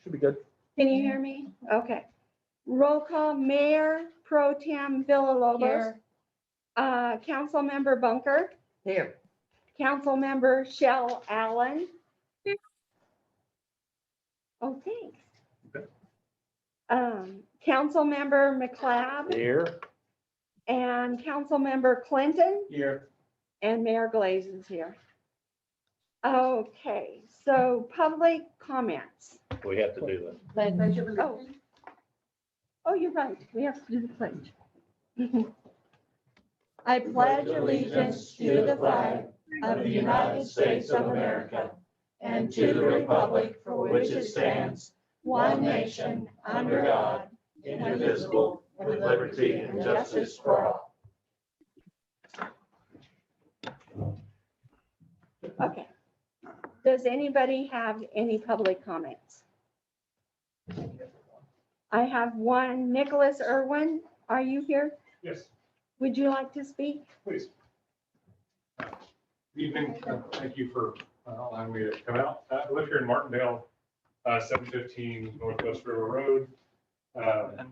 Should be good. Can you hear me? Okay. Roll call, Mayor Pro Tem Villalobos. Here. Councilmember Bunker. Here. Councilmember Shell Allen. Oh, thanks. Okay. Councilmember McLeod Here. and Councilmember Clinton Here. and Mayor Glaze is here. Okay, so public comments. We have to do that. Oh, you're right. We have to do the pledge. I pledge allegiance to the flag of the United States of America and to the republic for which it stands, one nation, under God, Indivisible, with liberty and justice for all. Okay. Does anybody have any public comments? I have one. Nicholas Irwin, are you here? Yes, Would you like to speak? please. Good evening. Thank you for allowing me to come out. I live here in Martindale, 715 Northwest River Road. A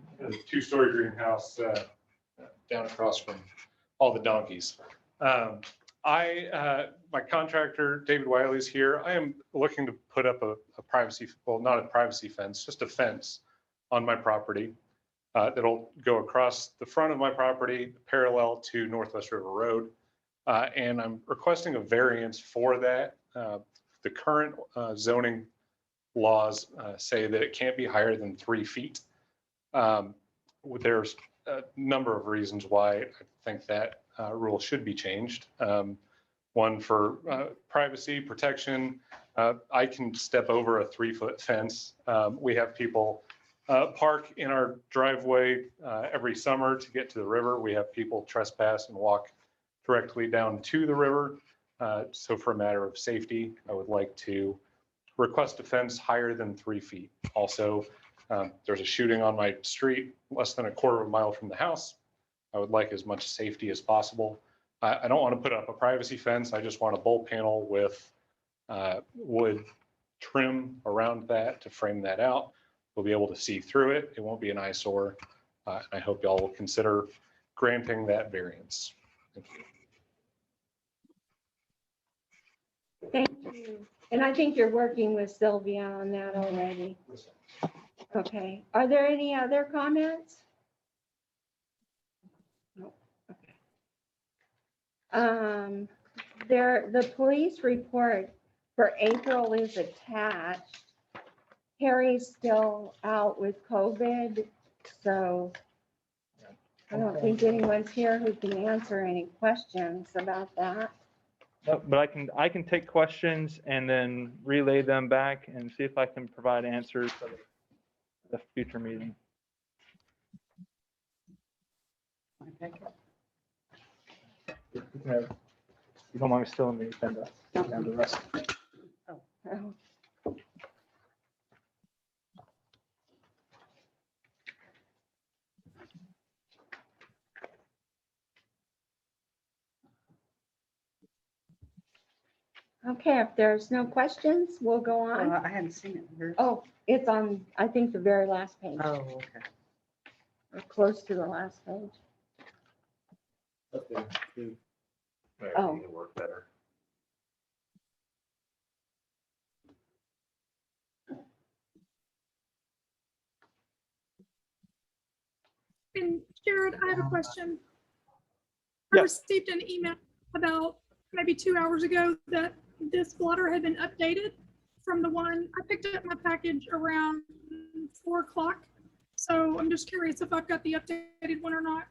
two-story greenhouse down across from all the donkeys. My contractor, David Wiley, is here. I am looking to put up a privacy, well, not a privacy fence, just a fence on my property that'll go across the front of my property parallel to Northwest River Road. And I'm requesting a variance for that. The current zoning laws say that it can't be higher than 3 feet. There's a number of reasons why I think that rule should be changed. One for privacy protection. I can step over a 3-foot fence. We have people park in our driveway every summer to get to the river. We have people trespass and walk directly down to the river. So for a matter of safety, I would like to request a fence higher than 3 feet. Also, there's a shooting on my street less than a quarter of a mile from the house. I would like as much safety as possible. I don't want to put up a privacy fence. I just want a bulb panel with wood trim around that to frame that out. We'll be able to see through it. It won't be an eyesore. And I hope y'all will consider granting that variance. Thank you. Thank you. And I think you're working with Sylvia on that already. Okay. Are there any other comments? No. Okay. The police report for April is attached. Harry's still out with COVID, so I don't think anyone's here who can answer any questions about that. No, but I can take questions and then relay them back and see if I can provide answers for the future meeting. You don't mind me still in the agenda? Down to the rest. Oh. Okay, if there's no questions, we'll go on. I hadn't seen it. Yours? Oh, it's on, I think, the very last page, Oh, okay. or close to the last page. Okay. Maybe Oh. it'll work better. And Jared, I have a question. I Yes. received an email about maybe 2 hours ago that this blotter had been updated from the one, I picked up my package around 4 o'clock. So I'm just curious if I've got the updated one or not.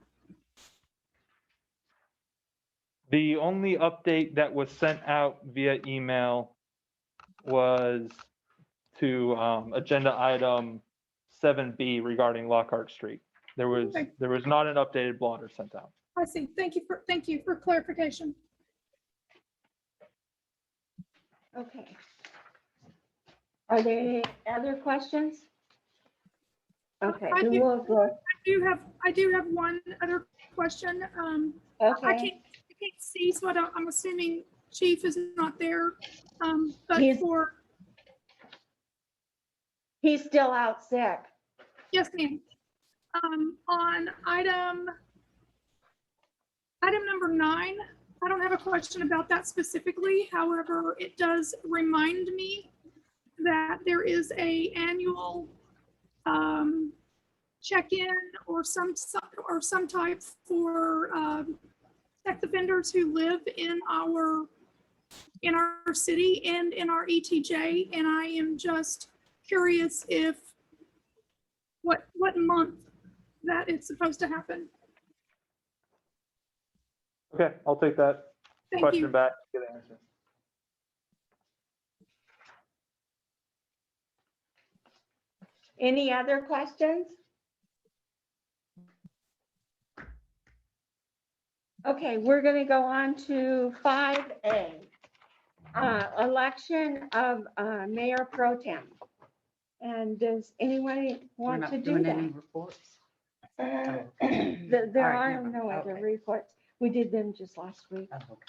The only update that was sent out via email was to agenda item 7B regarding Lockhart Street. There was Okay. not an updated blotter sent out. I see. Thank you for clarification. Okay. Are there any other questions? Okay, I then do- we'll go. I do have one other question. I Okay, can't see, so I'm assuming Chief is not there. But He's- He's still out sick. Yes, ma'am. On item number 9, I don't have a question about that specifically. However, it does remind me that there is a annual check-in or some type for sex offenders who live in our city and in our ETJ. And I am just curious if what month that it's supposed to happen. Okay, I'll take that Thank question you. back. Get an answer. Any other questions? Okay, we're going to go on to 5A. Election of Mayor Pro Tem. And does anyone We're want not to do doing that? any reports. There All right, are never- no other okay. reports. We did them just last week. Oh, okay.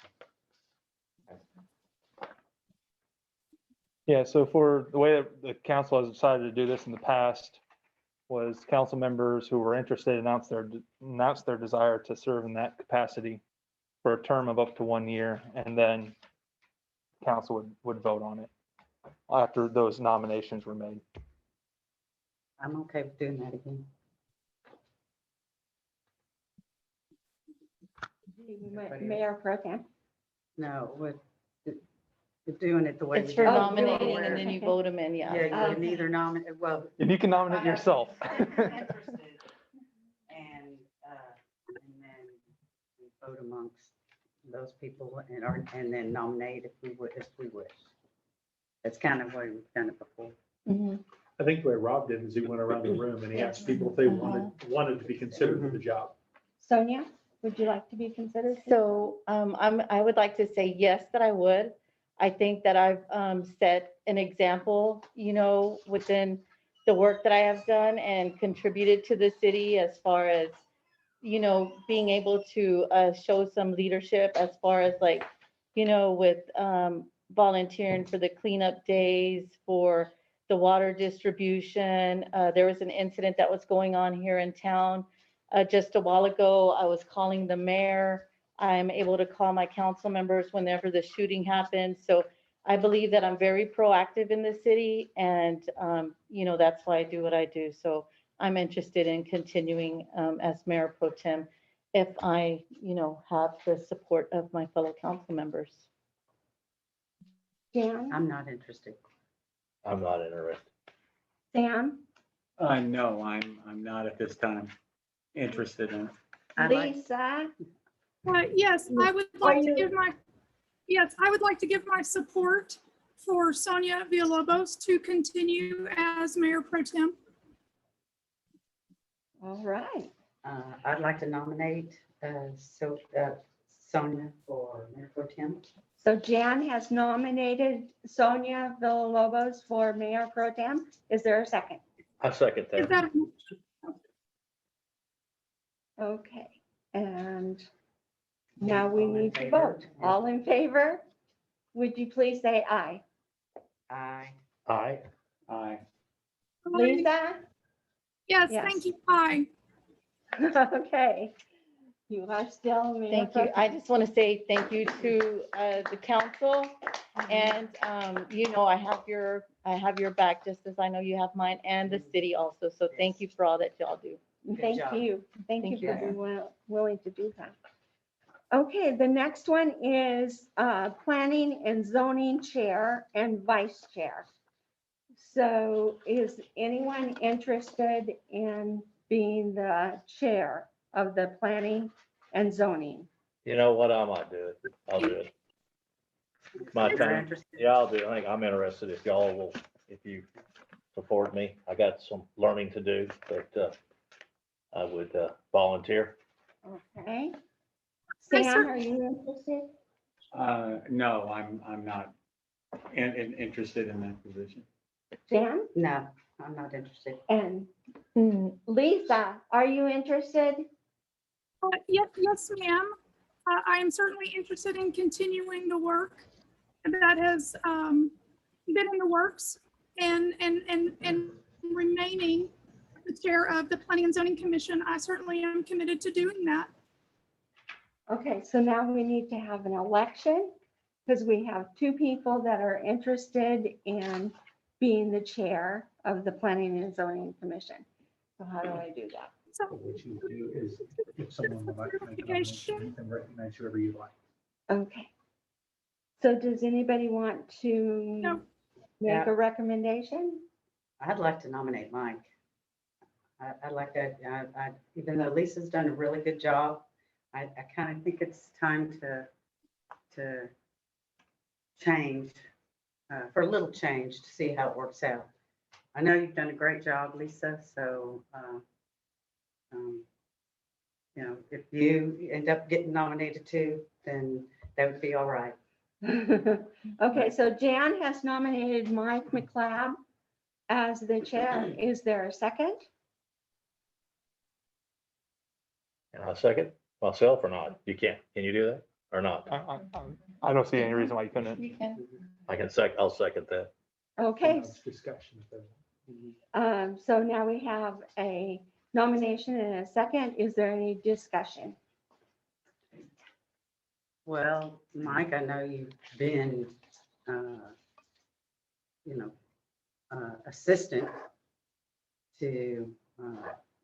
Yeah, so for the way that the council has decided to do this in the past was council members who were interested announced their desire to serve in that capacity for a term of up to 1 year, and then council would vote on it after those nominations were made. I'm okay with doing that again. Mayor Pro Tem. No, we're doing it the way. It's we for do it. nominating Where- and then you vote them in, Yeah, yeah. you can either nominate, well. If you can nominate yourself. Interested, and then we vote amongst those people and then nominate if we wish. That's kind of the way we've done it before. Mhm. I think the way Rob did is he went around the room and he asked people if they wanted to be considered for the job. Sonia, would you like to be considered? So I would like to say yes, that I would. I think that I've set an example, within the work that I have done and contributed to the city as far as, being able to show some leadership as far as with volunteering for the cleanup days, for the water distribution. There was an incident that was going on here in town just a while ago. I was calling the mayor. I'm able to call my council members whenever the shooting happens. So I believe that I'm very proactive in the city, and, that's why I do what I do. So I'm interested in continuing as Mayor Pro Tem if I, have the support of my fellow council members. Dan, I'm not interested. I'm not interested. Sam, No, I'm not at this time interested in it. I like, Lisa, Yes, I would like to you- give my support for Sonia Villalobos to continue as Mayor Pro Tem. all right. I'd like to nominate Sonia for Mayor Pro Tem. So Jan has nominated Sonia Villalobos for Mayor Pro Tem. Is there a second? I second Is that. that, Okay, and now we All in need to favor? vote. All in favor? Would you please say aye? Aye. Aye. Aye. Lisa? yes, Yes. thank you. Aye. Okay. You are still Mayor Thank Pro you. I just want to say thank you to the council. And, I have your back, just as I know you have mine, and the city also. So thank you for all that y'all do. Good Thank job. you. Thank you Thank for you. being willing to do that. Okay, the next one is Planning and Zoning Chair and Vice Chair. So is anyone interested in being the chair of the Planning and Zoning? You know what? I might do it. I'll do it. My You're time. interested? Yeah, I'll do it. I think I'm interested if y'all will, if you support me. I got some learning to do, but I would volunteer. Okay. I Sam, cer- are you interested? No, I'm not interested in that position. Jan? No, I'm not interested. And Lisa, are you interested? Yes, ma'am. I am certainly interested in continuing the work that has been in the works and retaining the chair of the Planning and Zoning Commission, I certainly am committed to doing that. Okay, so now we need to have an election because we have two people that are interested in being the chair of the Planning and Zoning Commission. So how do I do that? So What you do is if someone would like to make a nomination, you can recognize whoever you like. Okay. So does anybody want to No. make Yeah. a recommendation? I'd like to nominate Mike. I'd like to, even though Lisa's done a really good job, I kind of think it's time to change, for a little change to see how it works out. I know you've done a great job, Lisa, so, you know, if you end up getting nominated too, then that would be all right. Okay, so Jan has nominated Mike McLeod as the chair. Is there a second? And I second myself or not? You can't. Can you do that or not? I don't see any reason why you couldn't. You can. I'll second that. Okay, It's discussion. if there's- so now we have a nomination and a second. Is there any discussion? Well, Mike, I know you've been, assistant to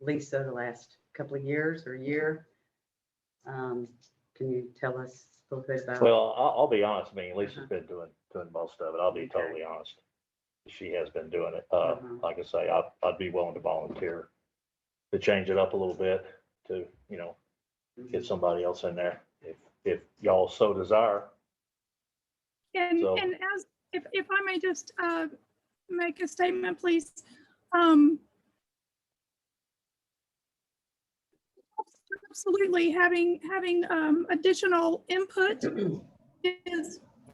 Lisa the last couple of years or year. Can you tell us a little bit about? Well, I'll be honest. I mean, Lisa's been doing most of it. I'll be totally honest. She has been doing it. Like I say, I'd be willing to volunteer to change it up a little bit to, get somebody else in there if y'all so desire. And, So- and as, if I may just make a statement, please. Absolutely, having additional input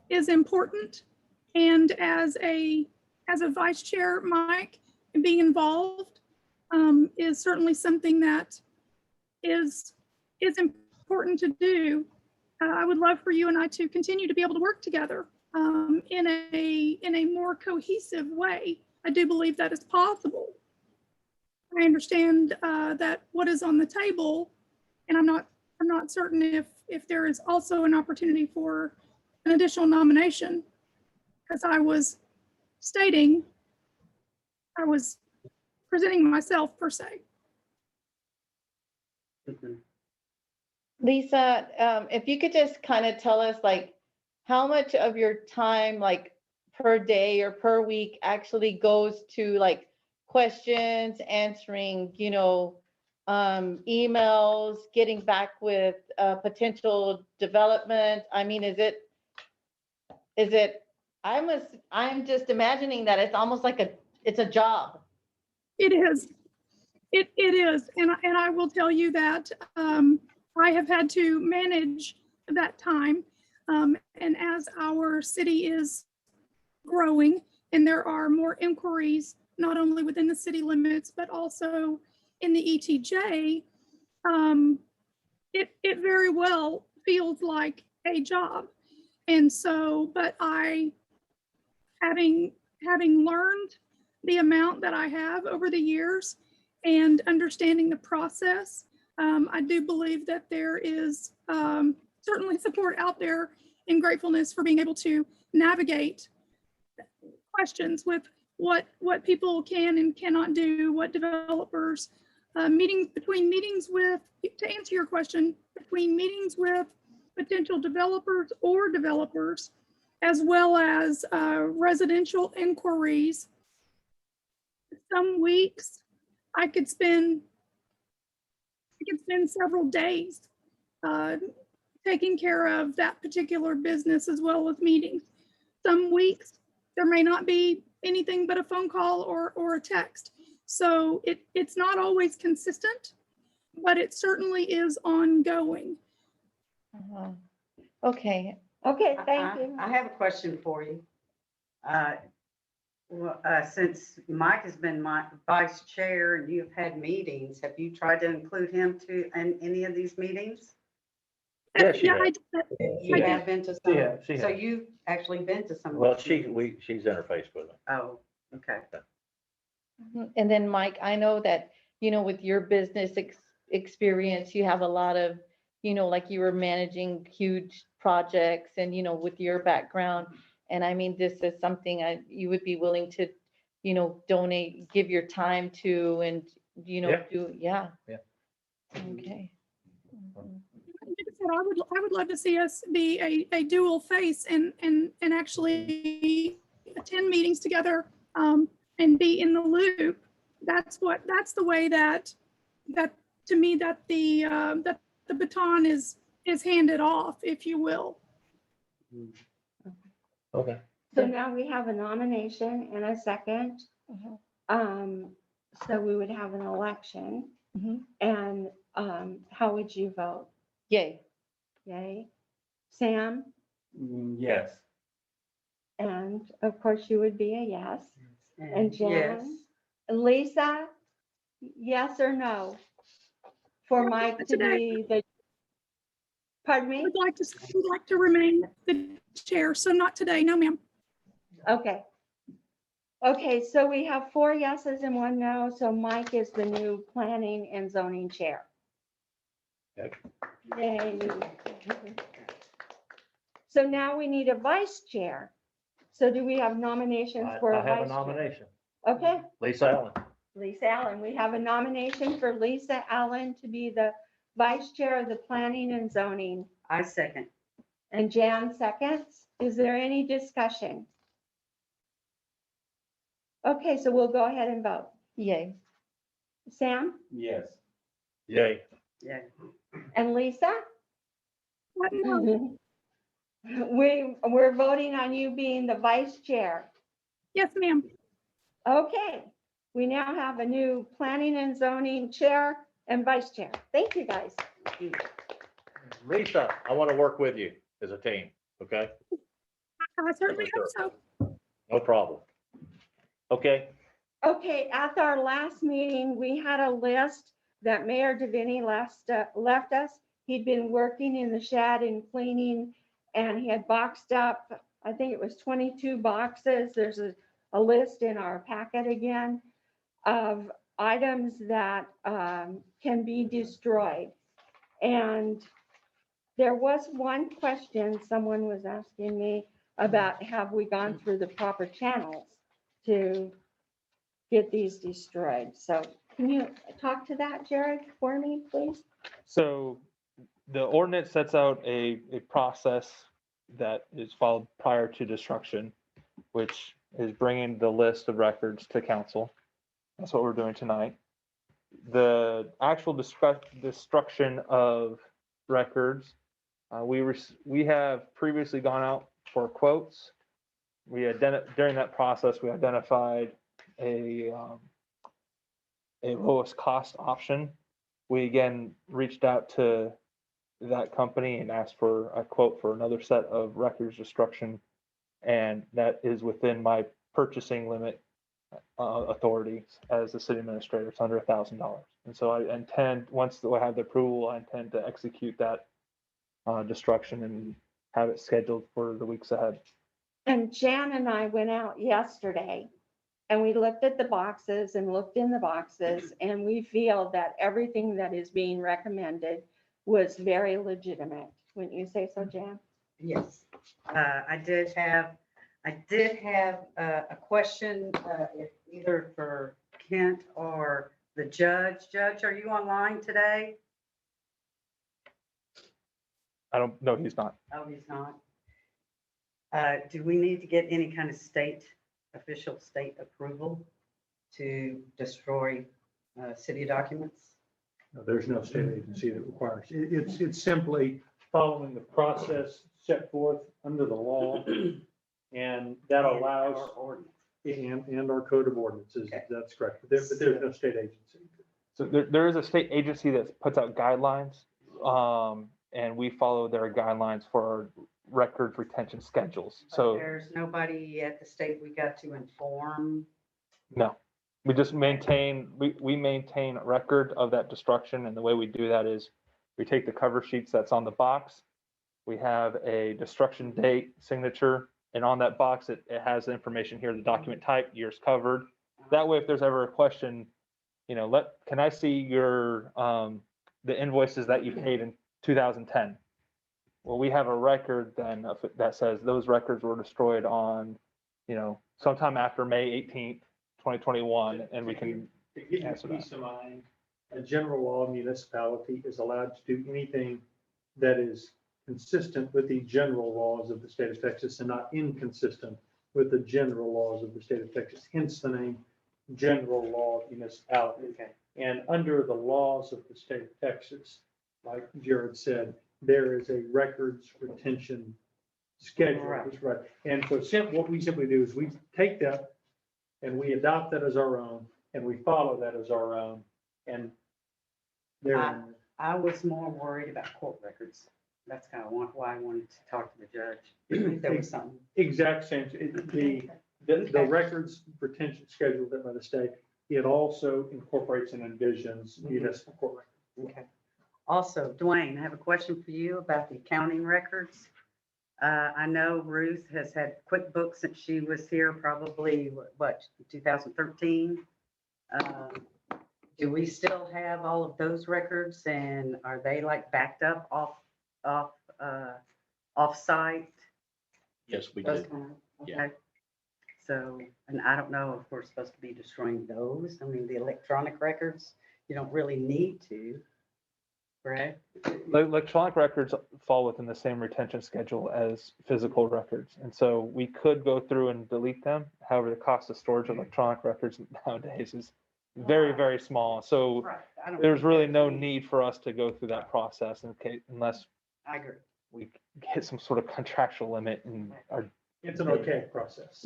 is important. And as a vice chair, Mike, being involved is certainly something that is important to do. I would love for you and I to continue to be able to work together in a more cohesive way. I do believe that is possible. I understand that what is on the table, and I'm not certain if there is also an opportunity for an additional nomination, as I was stating, I was presenting myself per se. Mhm. Lisa, if you could just kind of tell us like how much of your time, like per day or per week, actually goes to like questions, answering, emails, getting back with potential development. I mean, is it, I'm just imagining that it's almost like it's a job. It is. It is. And I will tell you that I have had to manage that time. And as our city is growing and there are more inquiries, not only within the city limits, but also in the ETJ, it very well feels like a job. And so, but having learned the amount that I have over the years and understanding the process, I do believe that there is certainly support out there and gratefulness for being able to navigate questions with what people can and cannot do, what developers, meetings with, to answer your question, between meetings with potential developers or developers, as well as residential inquiries. Some weeks I could spend several days taking care of that particular business as well as meetings. Some weeks there may not be anything but a phone call or a text. So it's not always consistent, but it certainly is ongoing. Okay. Okay, thank you. I have a question for you. Since Mike has been my vice chair and you've had meetings, have you tried to include him in any of these meetings? Yeah, she has. You have been to some? Yeah, she So has. you've actually been to some? of Well, these meetings? she's interfaced with them. Oh, okay. And then Mike, I know that, with your business experience, you have a lot of, like you were managing huge projects and, with your background. And I mean, this is something you would be willing to, donate, give your time to and, Yeah. do, yeah. Yeah. Okay. Mhm. Like I said, I would love to see us be a dual face and actually attend meetings together, and be in the loop. That's the way that to me that the baton is handed off, if you will. Okay. So now we have a nomination and a second. Mhm. So we would have an election, Mhm. and how would you vote? Yay. Yay? Sam? Yes. And of course you would be a yes. And Jan? Yes. Lisa? Yes or no? For Mike to be the, pardon I me? would like to remain the chair, so not today, no ma'am. Okay. Okay, so we have 4 yeses and 1 no, so Mike is the new planning and zoning chair. Okay. Yay. So now we need a vice chair. So do we have nominations for I a have a vice chair? nomination. Okay, Lisa Allen. Lisa Allen. We have a nomination for Lisa Allen to be the vice chair of the planning and zoning. I second. And Jan seconds. Is there any discussion? Okay, so we'll go ahead and vote. Yay. Sam Yes. Yay. Yeah. and Lisa? What no? We're voting on you being the vice chair. Yes, ma'am. Okay, we now have a new planning and zoning chair and vice chair. Thank you, guys. Lisa, I want to work with you as a team, okay? I certainly hope so. No problem. Okay, Okay, at our last meeting, we had a list that Mayor Davini left us. He'd been working in the shed and cleaning, and he had boxed up, I think it was 22 boxes. There's a list in our packet again of items that can be destroyed. And there was one question someone was asking me about, have we gone through the proper channels to get these destroyed? So can you talk to that, Jared, for me, please? So the ordinance sets out a process that is followed prior to destruction, which is bringing the list of records to council. That's what we're doing tonight. The actual destruction of records, we have previously gone out for quotes. During that process, we identified a lowest cost option. We again reached out to that company and asked for a quote for another set of records destruction, and that is within my purchasing limit authorities as the city administrator. It's under $1,000, and so I intend, once I have the approval, I intend to execute that destruction and have it scheduled for the weeks ahead. And Jan and I went out yesterday and we looked at the boxes and looked in the boxes, and we feel that everything that is being recommended was very legitimate. Wouldn't you say so, Jan? Yes. I did have a question, if either for Kent or the judge. Judge, are you online today? I don't know, he's not. Oh, he's not. Do we need to get any kind of official state approval to destroy city documents? No, there's no state agency that requires. It's simply following the process set forth under the law. And that allows, and our code of ordinances, Okay. that's correct. But there's no state agency. So there is a state agency that puts out guidelines, and we follow their guidelines for our record retention schedules. But So there's nobody at the state we got to inform. no, we just maintain, we maintain a record of that destruction. And the way we do that is we take the cover sheets that's on the box. We have a destruction date signature, and on that box, it has the information here, the document type, years covered. That way, if there's ever a question, can I see your, the invoices that you paid in 2010? Well, we have a record then that says those records were destroyed on, sometime after May 18th, 2021, and we can, To give you answer that. peace of mind, a general law municipality is allowed to do anything that is consistent with the general laws of the state of Texas and not inconsistent with the general laws of the state of Texas, hence the name general law municipality. Okay. And under the laws of the state of Texas, like Jared said, there is a records retention schedule. Right. Right. And so what we simply do is we take that and we adopt that as our own, and we follow that as our own. And there, I was more worried about court records. That's kind of why I wanted to talk to the judge. If there was something. exact same, the records retention schedule that by the state, it also incorporates and envisions municipal court records. Okay. Also, Dwayne, I have a question for you about the accounting records. I know Ruth has had QuickBooks since she was here, probably, 2013? Do we still have all of those records, and are they like backed up off-site? Yes, we Those do. kind of, Yeah. okay. So, and I don't know if we're supposed to be destroying those. I mean, the electronic records, you don't really need to, correct? electronic records fall within the same retention schedule as physical records. And so we could go through and delete them. However, the cost of storage of electronic records nowadays is very, very small. So Right. I don't there's think really that's no needed. need for us to go through that process unless I agree. we hit some sort of contractual limit and are, It's an archaic process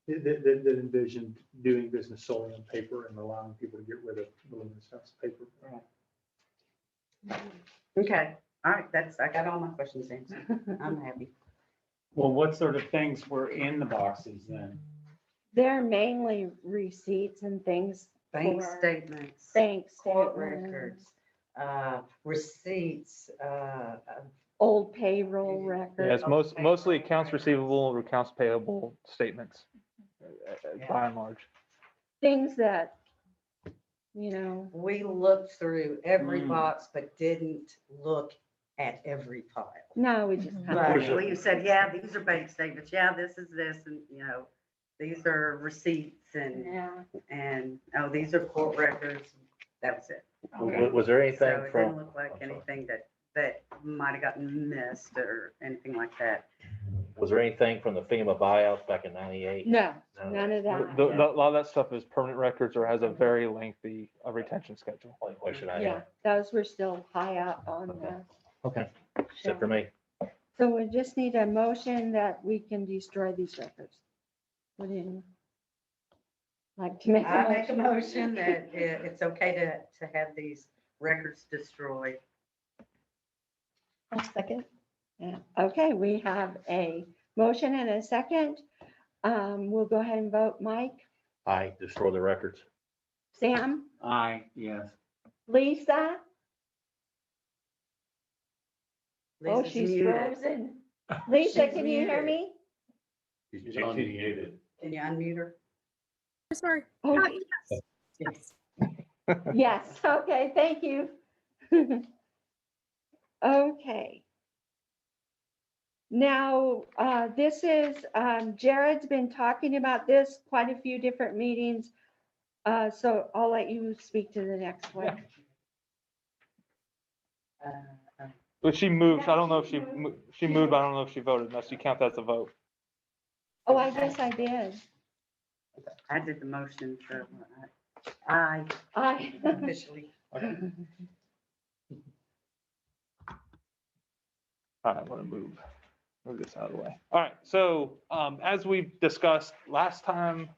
that envisioned doing business solely on paper and allowing people to get rid of voluminous amounts of paper. Okay, all right, I got all my questions answered. I'm happy. Well, what sort of things were in the boxes then? They're mainly receipts and things. Bank for statements, Bank court statements, records, receipts, old payroll records. yeah, it's mostly accounts receivable or accounts payable statements, by and large. Things that, we looked through every Mm. box, but didn't look at every file. no, we just. But we said, yeah, these are bank statements, yeah, this is this, and, these are receipts Yeah. and, oh, these are court records. That was it. Was there So anything it didn't from, look like I'm sorry. anything that might have gotten missed or anything like that. was there anything from the FEMA buyouts back in 98? No, none of that. A lot of that stuff is permanent records or has a very lengthy retention schedule. Only question I Yeah, had. those were still high up on the. Okay, that's it for me. So we just need a motion that we can destroy these records. What do you like to make? I make a motion that it's okay to have these records destroyed. Second. Yeah. Okay, we have a motion and a second. We'll go ahead and vote. Mike, I destroy the records. Sam, Yes. Lisa? Oh, Lisa's she's muted. frozen. Lisa, She's can you hear muted. me? She's unmuted. Can you unmute her? Sorry. Oh, Yes. yes, okay, thank you. Okay. Now, this is, Jared's been talking about this quite a few different meetings. So I'll let you speak to the next one. But she moved. I don't know if she moved, but I don't know if she voted unless you count that as a vote. Oh, I guess I did. I did the motion, so I I. officially. All right, I'm gonna move this out of the way. All right, so as we discussed last time,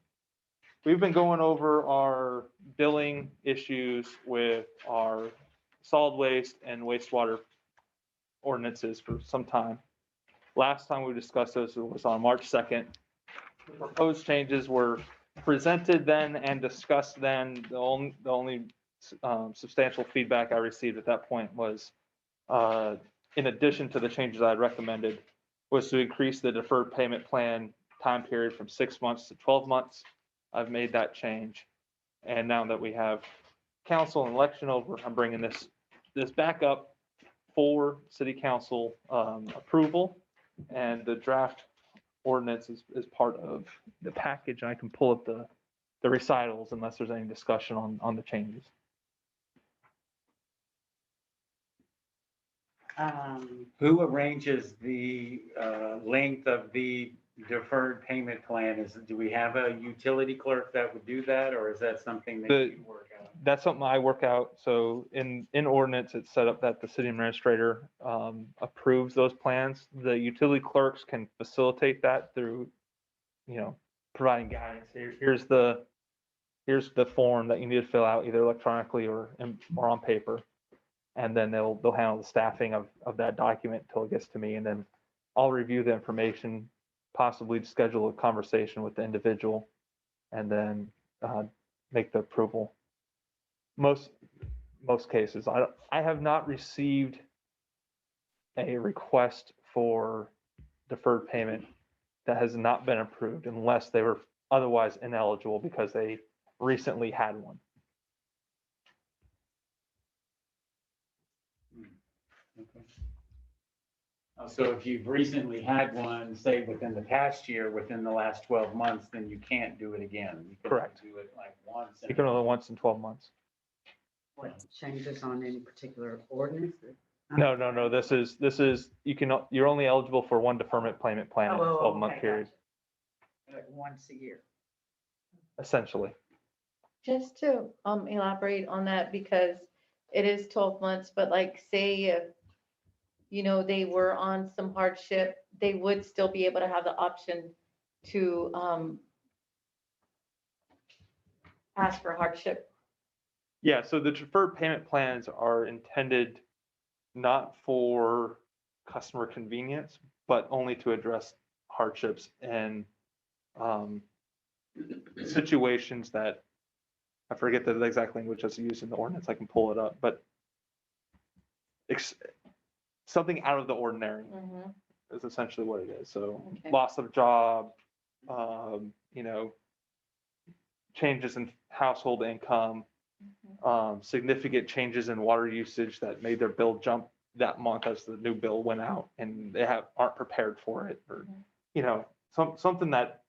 we've been going over our billing issues with our solid waste and wastewater ordinances for some time. Last time we discussed this was on March 2nd. The proposed changes were presented then and discussed then. The only substantial feedback I received at that point was, in addition to the changes I had recommended, was to increase the deferred payment plan time period from 6 months to 12 months. I've made that change. And now that we have council and election over, I'm bringing this back up for city council approval. And the draft ordinance is part of the package. And I can pull up the recitals unless there's any discussion on the changes. Who arranges the length of the deferred payment plan? Do we have a utility clerk that would do that, or is that something that you work out? That's something I work out. So in ordinance, it's set up that the city administrator approves those plans. The utility clerks can facilitate that through, providing guidance. Here's the form that you need to fill out either electronically or on paper. And then they'll handle the staffing of that document until it gets to me. And then I'll review the information, possibly schedule a conversation with the individual, and then make the approval. Most cases, I have not received a request for deferred payment that has not been approved unless they were otherwise ineligible because they recently had one. Okay. So if you've recently had one, say within the past year, within the last 12 months, then you can't do it again. You can Correct. Do it like once. You can only once in 12 months. What, changes on any particular ordinance? No. This is you're only eligible for one deferment payment plan in a 12-month period, Once a year. essentially. Just to elaborate on that, because it is 12 months, but like say if, they were on some hardship, they would still be able to have the option to ask for hardship. Yeah, so the deferred payment plans are intended not for customer convenience, but only to address hardships and situations that, I forget the exact language that's used in the ordinance, I can pull it up, but something out of the ordinary is essentially what it is. So Okay. loss of job, changes in household income, significant changes in water usage that made their bill jump that month as the new bill went out and they aren't prepared for it, or something that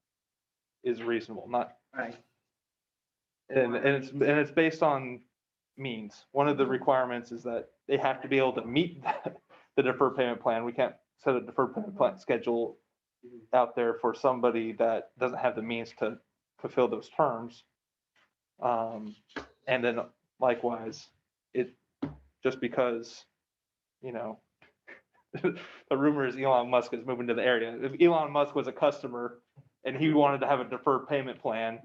is reasonable, not Right. and it's based on means. One of the requirements is that they have to be able to meet the deferred payment plan. We can't set a deferred payment plan schedule out there for somebody that doesn't have the means to fulfill those terms. And then likewise, just because, the rumor is Elon Musk is moving to the area. If Elon Musk was a customer and he wanted to have a deferred payment plan,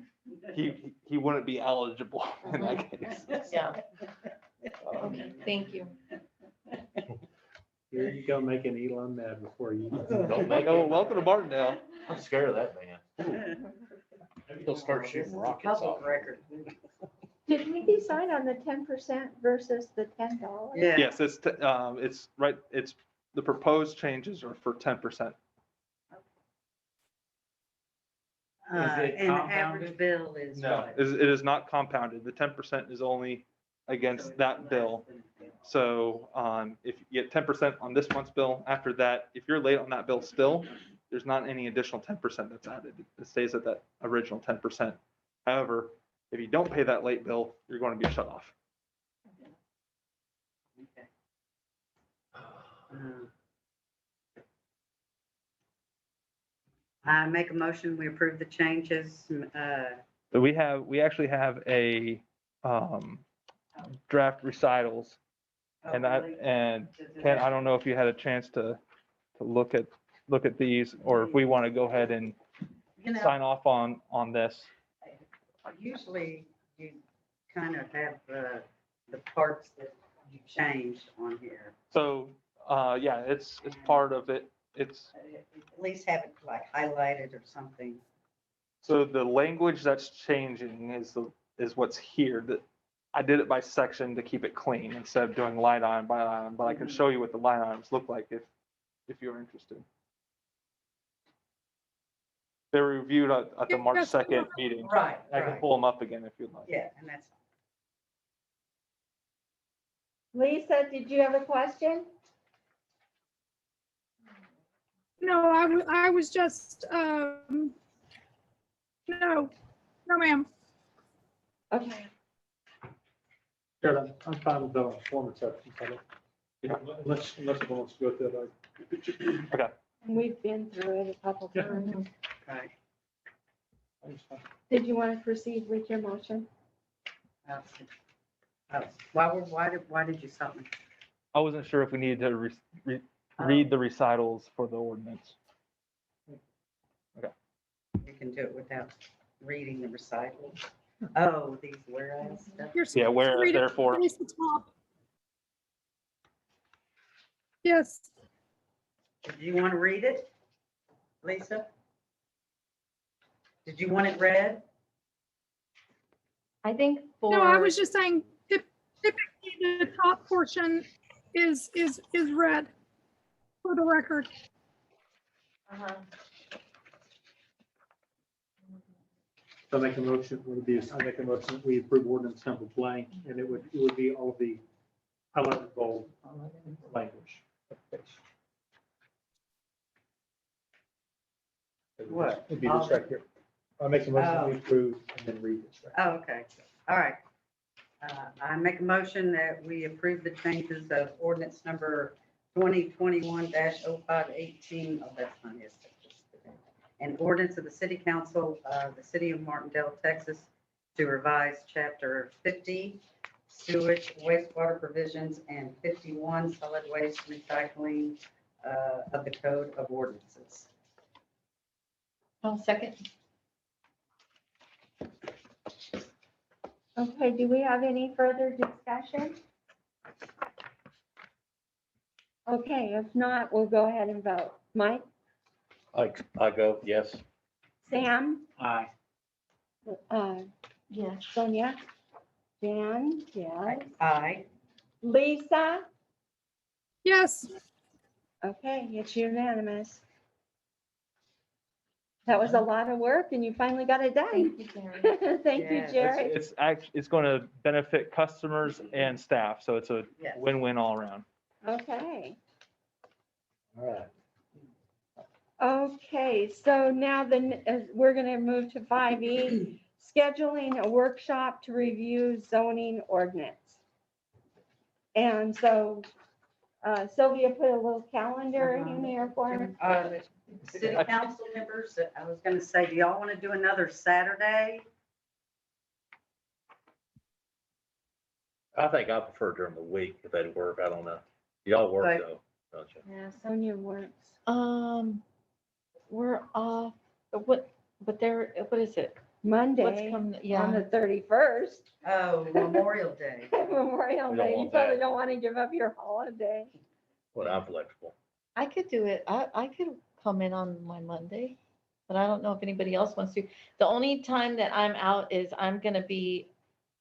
he wouldn't be eligible in that case. Yeah. Okay, thank you. Here you go, making Elon mad before you. Welcome to Martindale. I'm scared of that man. He'll start shooting rockets off. Public record. Did we decide on the 10% versus the $10? Yeah. Yes, it's right. It's the proposed changes are for 10%. it And the compounded? average bill is No, what? it is not compounded. The 10% is only against that bill. So if you get 10% on this month's bill, after that, if you're late on that bill still, there's not any additional 10% that's added. It stays at that original 10%. However, if you don't pay that late bill, you're going to be shut off. Okay. I make a motion, we approve the changes. So we actually have a draft recitals, and Ken, I don't know if you had a chance to look at these, or if we want to go ahead and sign off on this. Usually you kind of have the parts that you changed on here. So, yeah, it's part of it. It's, At least have it like highlighted or something. so the language that's changing is what's here. That I did it by section to keep it clean instead of doing line item by line item, but I can show you what the line items look like if you're interested. They were reviewed at the March Yes. 2nd meeting. Right, I can right. pull them up again if you'd like. Yeah, and that's, Lisa, did you have a question? No, I was just, no, ma'am. Okay. Jared, I'm fine with the form acceptance. Unless it wants to go through that. We've been through it a couple Yeah. times. right. Did you want to proceed with your motion? Why did you stop me? I wasn't sure if we needed to read the recitals for the ordinance. You can do it without reading the recital. Oh, these whereas stuff. You're Yeah, supposed to whereas read it therefore. at the top. Yes, Do you want to read it, Lisa? Did you want it read? I think for. no, I was just saying, typically the top portion is red for the record. Uh-huh. So I make a motion, I make a motion that we approve ordinance number blank, and it would be all of the highlighted bold language. What? It'd be this right here. I make a motion that we approve and then read this. Right. Oh, okay. All right. I make a motion that we approve the changes of ordinance number 2021-0518. Oh, that's not his. An ordinance of the city council of the city of Martindale, Texas, to revise chapter 50 sewage wastewater provisions and 51 solid waste recycling of the code of ordinances. I'll second. Okay, do we have any further discussion? Okay, if not, we'll go ahead and vote. Mike, I go, yes. Sam, Aye. Yes. Sonia, Jan, yes, Aye. Lisa? Yes, Okay, it's unanimous. That was a lot of work and you finally got it done. Thank you, Karen. Thank you, Yes. Jerry. It's going to benefit customers and staff, so it's a Yes. win-win all around. Okay. All right. Okay, so now then, we're gonna move to 5E, scheduling a workshop to review zoning ordinance. And so Sylvia put a little calendar in here for us. City council members, I was gonna say, do y'all want to do another Saturday? I think I prefer during the week if that'd work. I don't know. Y'all work Right. though, don't you? Yeah, Sonia works. We're off, what is it? What's Monday coming, on yeah. the 31st, Oh, Memorial Day. Memorial We don't Day. You want probably that. don't want to give up your holiday. But I'm flexible. I could do it. I could come in on my Monday, but I don't know if anybody else wants to. The only time that I'm out is I'm gonna be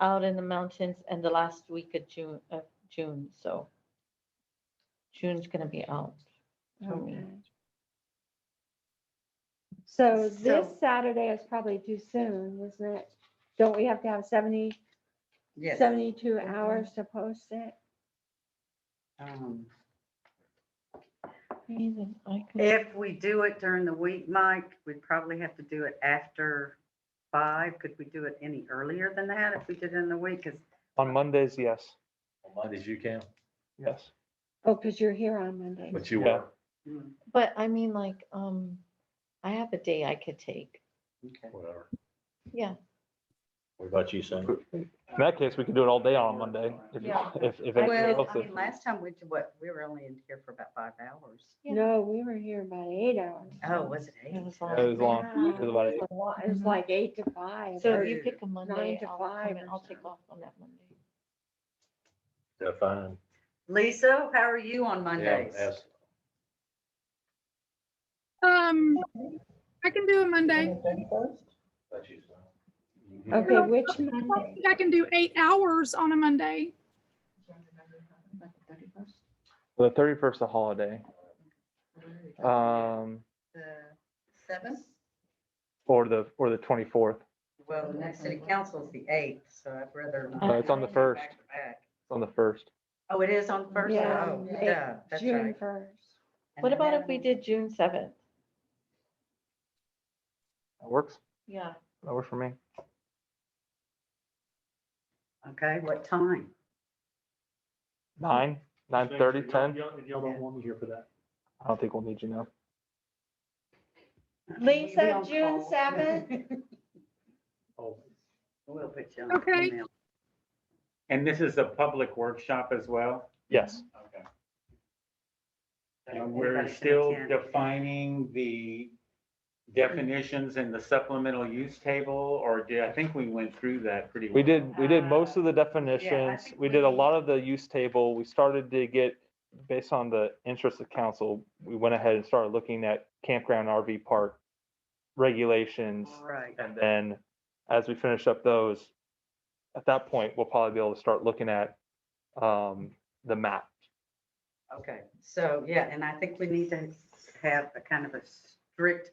out in the mountains and the last week of June, so June's gonna be out for me. Okay. So this So- Saturday is probably too soon, isn't it? Don't we have to have 72 Yes. hours to post it? I could- If we do it during the week, Mike, we'd probably have to do it after 5. Could we do it any earlier than that if we did it in the week? 'Cause On Mondays, yes, On Mondays you can, yes. Oh, because you're here on Monday. but you Yeah. work. But I mean, like, I have a day I could take. okay. Whatever. Yeah. What about you, Sam? In that case, we could do it all day on Monday. If Yeah. everybody Well, else I is. mean, last time we did what, we were only in here for about 5 hours. Yeah. No, we were here about 8 hours. Oh, was it It 8? was long. It was long. Yeah, It was about It was like 8 to 5. So or- if you pick a Monday, 9 to I'll 5 come in. or I'll take something. off on that Monday. They're fine. Lisa, how are you on Yeah, Mondays? ask. I can do a Monday. But you, Okay, which I Monday? think I can do 8 hours on a Monday. The 31st is a holiday. The 7th? or the 24th. Well, the next city council is the 8th, so I'd rather. It's on the not 1st. back to back. It's on the 1st. Oh, it is on the first? Yeah, Oh, May- yeah, that's June right. 1st. And What then about that if we one- did June 7th? That works. Yeah. That works for me. Okay, what time? 9, 9:30, 10. Y'all don't want me here for that. I don't think we'll need you now. Lisa, We on June call. 7th? Oh, We'll put you on. Okay. email. And this is a public workshop as well? Yes. Okay. So And we're anybody can still attend. defining the definitions in the supplemental use table, or I think we went through that pretty well. We did most of the definitions. think We did a we- lot of the use table. We started to get, based on the interest of council, we went ahead and started looking at campground RV park regulations. Right. And then as we finish up those, at that point, we'll probably be able to start looking at the map. Okay, so, yeah, and I think we need to have a kind of a strict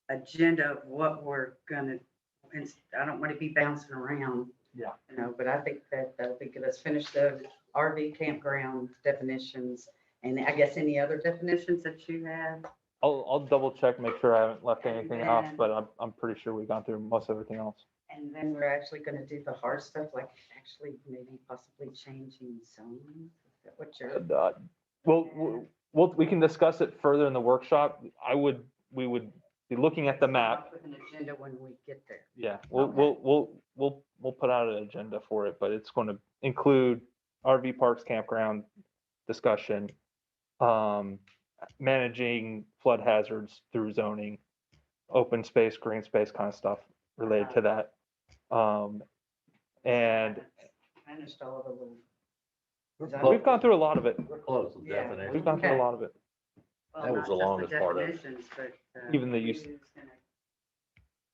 agenda of what we're gonna, and I don't want to be bouncing around. Yeah. You know, but I think that'll be good. Let's finish the RV campground definitions, and I guess any other definitions that you have. I'll double check, make sure I haven't left And anything off, then- but I'm pretty sure we've gone through most everything else. And then we're actually gonna do the hard stuff, like actually maybe possibly changing zones. Is that what you're? And, we can discuss it further in the workshop. We would be looking at the map. With an agenda when we get there. Yeah, Okay. we'll put out an agenda for it, but it's going to include RV parks, campground discussion, managing flood hazards through zoning, open space, green space kind of stuff related to that. And Finished all of the little. we've gone through a lot of it. We're close with Yeah. definition. We've gone through a lot of it. Well, That was not the just longest part of it. definitions, but, Even the use. who's gonna-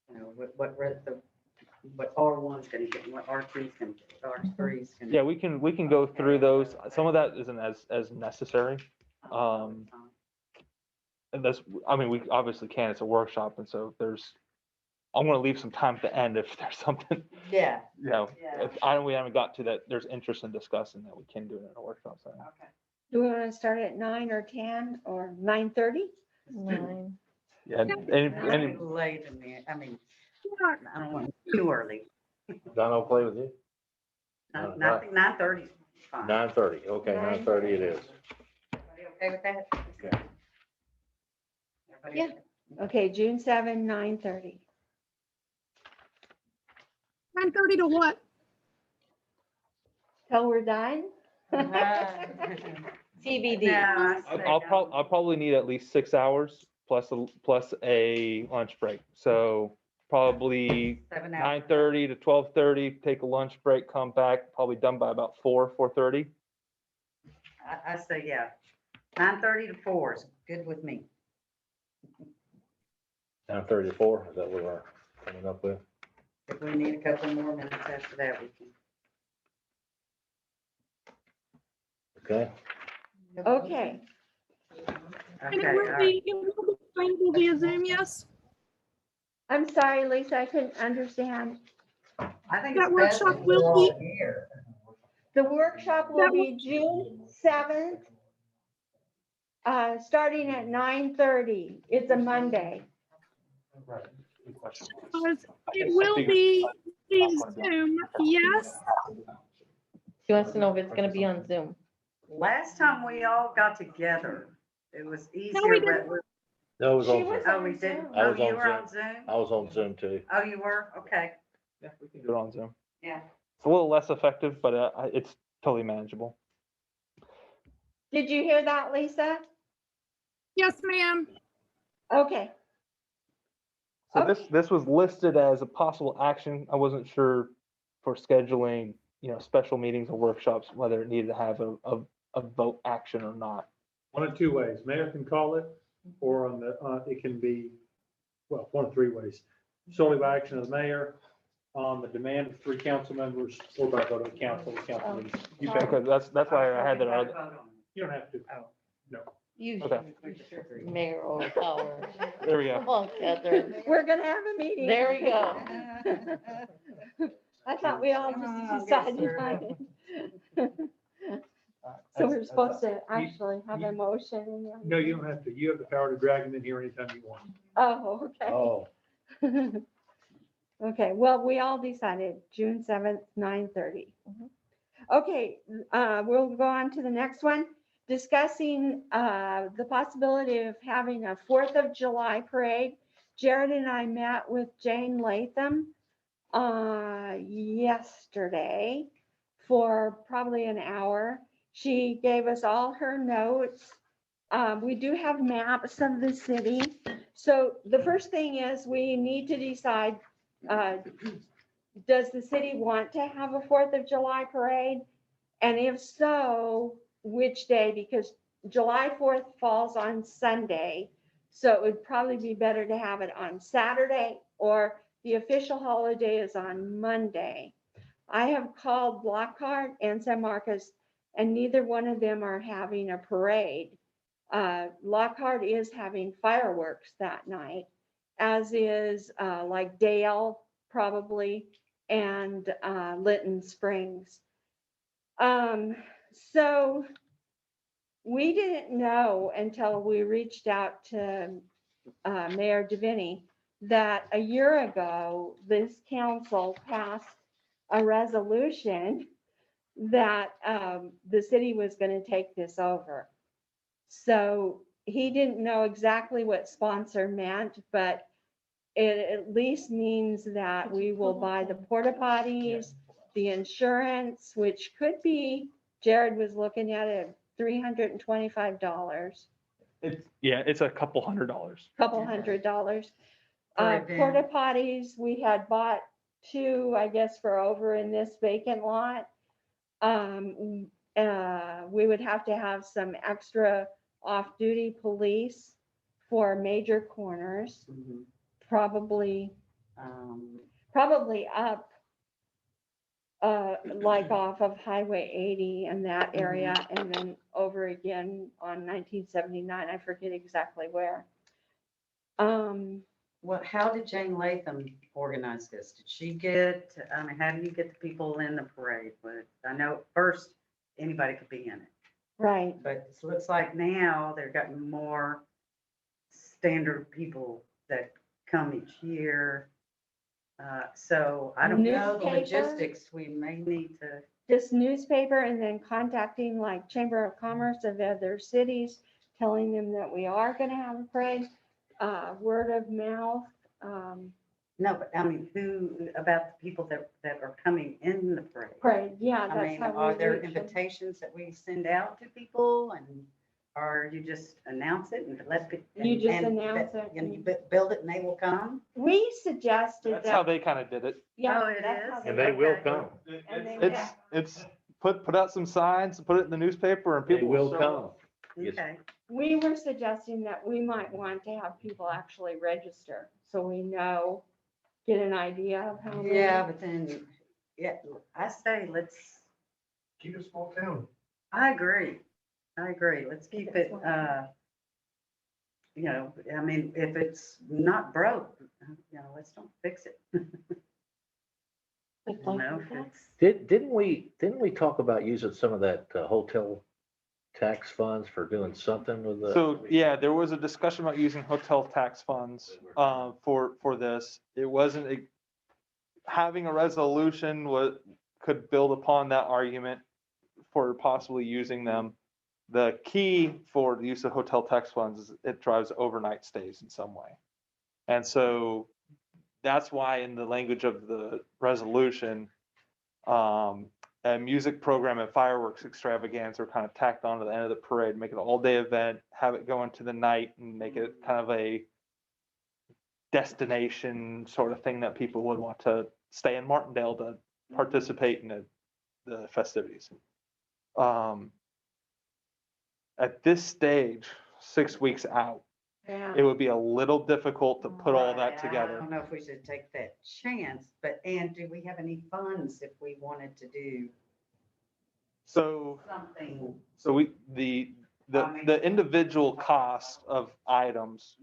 You know, what R1's gonna get, and what R2's gonna get, what R3's gonna. Yeah, we can go through those. Some of that isn't as necessary. And that's, I mean, we obviously can, it's a workshop, and so I'm gonna leave some time at the end if there's something, Yeah, you know, yeah, if we haven't got to that, there's interest in discussing that, we can do it in a workshop setting. okay. Do we want to start at 9 or 10 or 9:30? 9. Yeah, and Late in the, I mean, Yeah, I don't want it too early. Don, I'll play with you. Nothing, 9:30 is fine. 9:30, okay, 9:30 it is. Everybody okay with that? Okay. Everybody Yeah. okay? Okay, June 7, 9:30. 9:30 to what? Till we're done? TBD. No, I say I'll no. probably need at least 6 hours plus a lunch break, so probably 7 hours. 9:30 to 12:30, take a lunch break, come back, probably done by about 4:30. I say, yeah, 9:30 to 4 is good with me. 9:34, is that what we're coming up with? If we need a couple more minutes after that, we can. Okay, Okay, And it Okay, will all be, it will be available via Zoom, yes? I'm sorry, Lisa, I couldn't understand. I think That it's best workshop if will we're all be- here. The workshop will be June 7th, starting at 9:30. It's a Monday. It will be via Zoom, yes. She wants to know if it's gonna be on Zoom. Last time we all got together, it was easier, we but, didn't. we- that was She on was Zoom. oh, we did, Zoom. I oh, was you on were on Zoom? I was on Zoom too. Oh, you were? Okay, Yeah, we can do it on Zoom. yeah. It's a little less effective, but it's totally manageable. Did you hear that, Lisa? Yes, ma'am. Okay, So this was listed as a possible action. I wasn't sure for scheduling, special meetings or workshops, whether it needed to have a vote action or not. One of two ways. Mayor can call it, or it can be, well, one of three ways. Solely by action of the mayor, on the demand of 3 council members, or by vote of the council meeting. You pick. Okay, that's why I had that. Vote on it. You don't have to. Oh. No. You, Okay. mayoral power. There we go. Come on, Catherine. We're gonna have a meeting. There we go. I thought we all just decided on it. So we're supposed to actually have a motion and everything? No, you don't have to. You have the power to drag them in here anytime you want. Oh, okay. Oh, Okay, well, we all decided June 7th, 9:30. Okay, we'll go on to the next one. Discussing the possibility of having a 4th of July parade. Jared and I met with Jane Latham yesterday for probably an hour. She gave us all her notes. We do have maps of the city. So the first thing is we need to decide, does the city want to have a 4th of July parade? And if so, which day? Because July 4th falls on Sunday. So it would probably be better to have it on Saturday, or the official holiday is on Monday. I have called Lockhart and San Marcos, and neither one of them are having a parade. Lockhart is having fireworks that night, as is like Dale probably, and Lytton Springs. So we didn't know until we reached out to Mayor Davini that a year ago, this council passed a resolution that the city was going to take this over. So he didn't know exactly what sponsor meant, but it at least means that we will buy the porta potties, the insurance, which could be, Jared was looking at it, $325, It's a couple $100. couple $100. For event. Porta potties, we had bought 2, I guess, for over in this vacant lot. We would have to have some extra off-duty police for major corners, Mhm. probably Um, up like off of Highway 80 and that area, and then over again on 1979. I forget exactly where. Well, how did Jane Latham organize this? Did she get, I mean, how do you get the people in the parade? But I know at first anybody could be in it, Right. but it looks like now they've gotten more standard people that come each year. So I don't know the Newspaper? logistics. We may need to, Just newspaper, and then contacting like Chamber of Commerce of other cities, telling them that we are going to have a parade, word of mouth. no, but I mean, who, about the people that are coming in the parade? Parade, yeah, I that's mean, how we are there reach them. invitations that we send out to people, and, or you just announce it and let people? You just announce it. And you build it and they will come? We suggested That's how that. they kind of did it. Yeah, Oh, it that's is? how and they will Okay. come. And they It's put out some signs, put it in the newspaper, and They people will show come. up. Yes. Okay, We were suggesting that we might want to have people actually register, so we know, get an idea of how many. yeah, but then, yeah, I say, let's, Keep it small town. I agree. Let's keep it, you know, I mean, if it's not broke, you know, let's don't fix it. You know, if it's, Didn't we talk about using some of that hotel tax funds for doing something with the? So, yeah, there was a discussion about using hotel tax funds for this. It wasn't, having a resolution could build upon that argument for possibly using them. The key for the use of hotel tax funds is it drives overnight stays in some way. And so that's why in the language of the resolution, a music program and fireworks extravaganza are kind of tacked on to the end of the parade, make it an all-day event, have it go into the night and make it kind of a destination sort of thing that people would want to stay in Martindale to participate in the festivities. At this stage, 6 weeks out, Yeah. it would be a little difficult to put all that I together. don't know if we should take that chance, but, and do we have any funds if we wanted to do So something? So the individual cost of items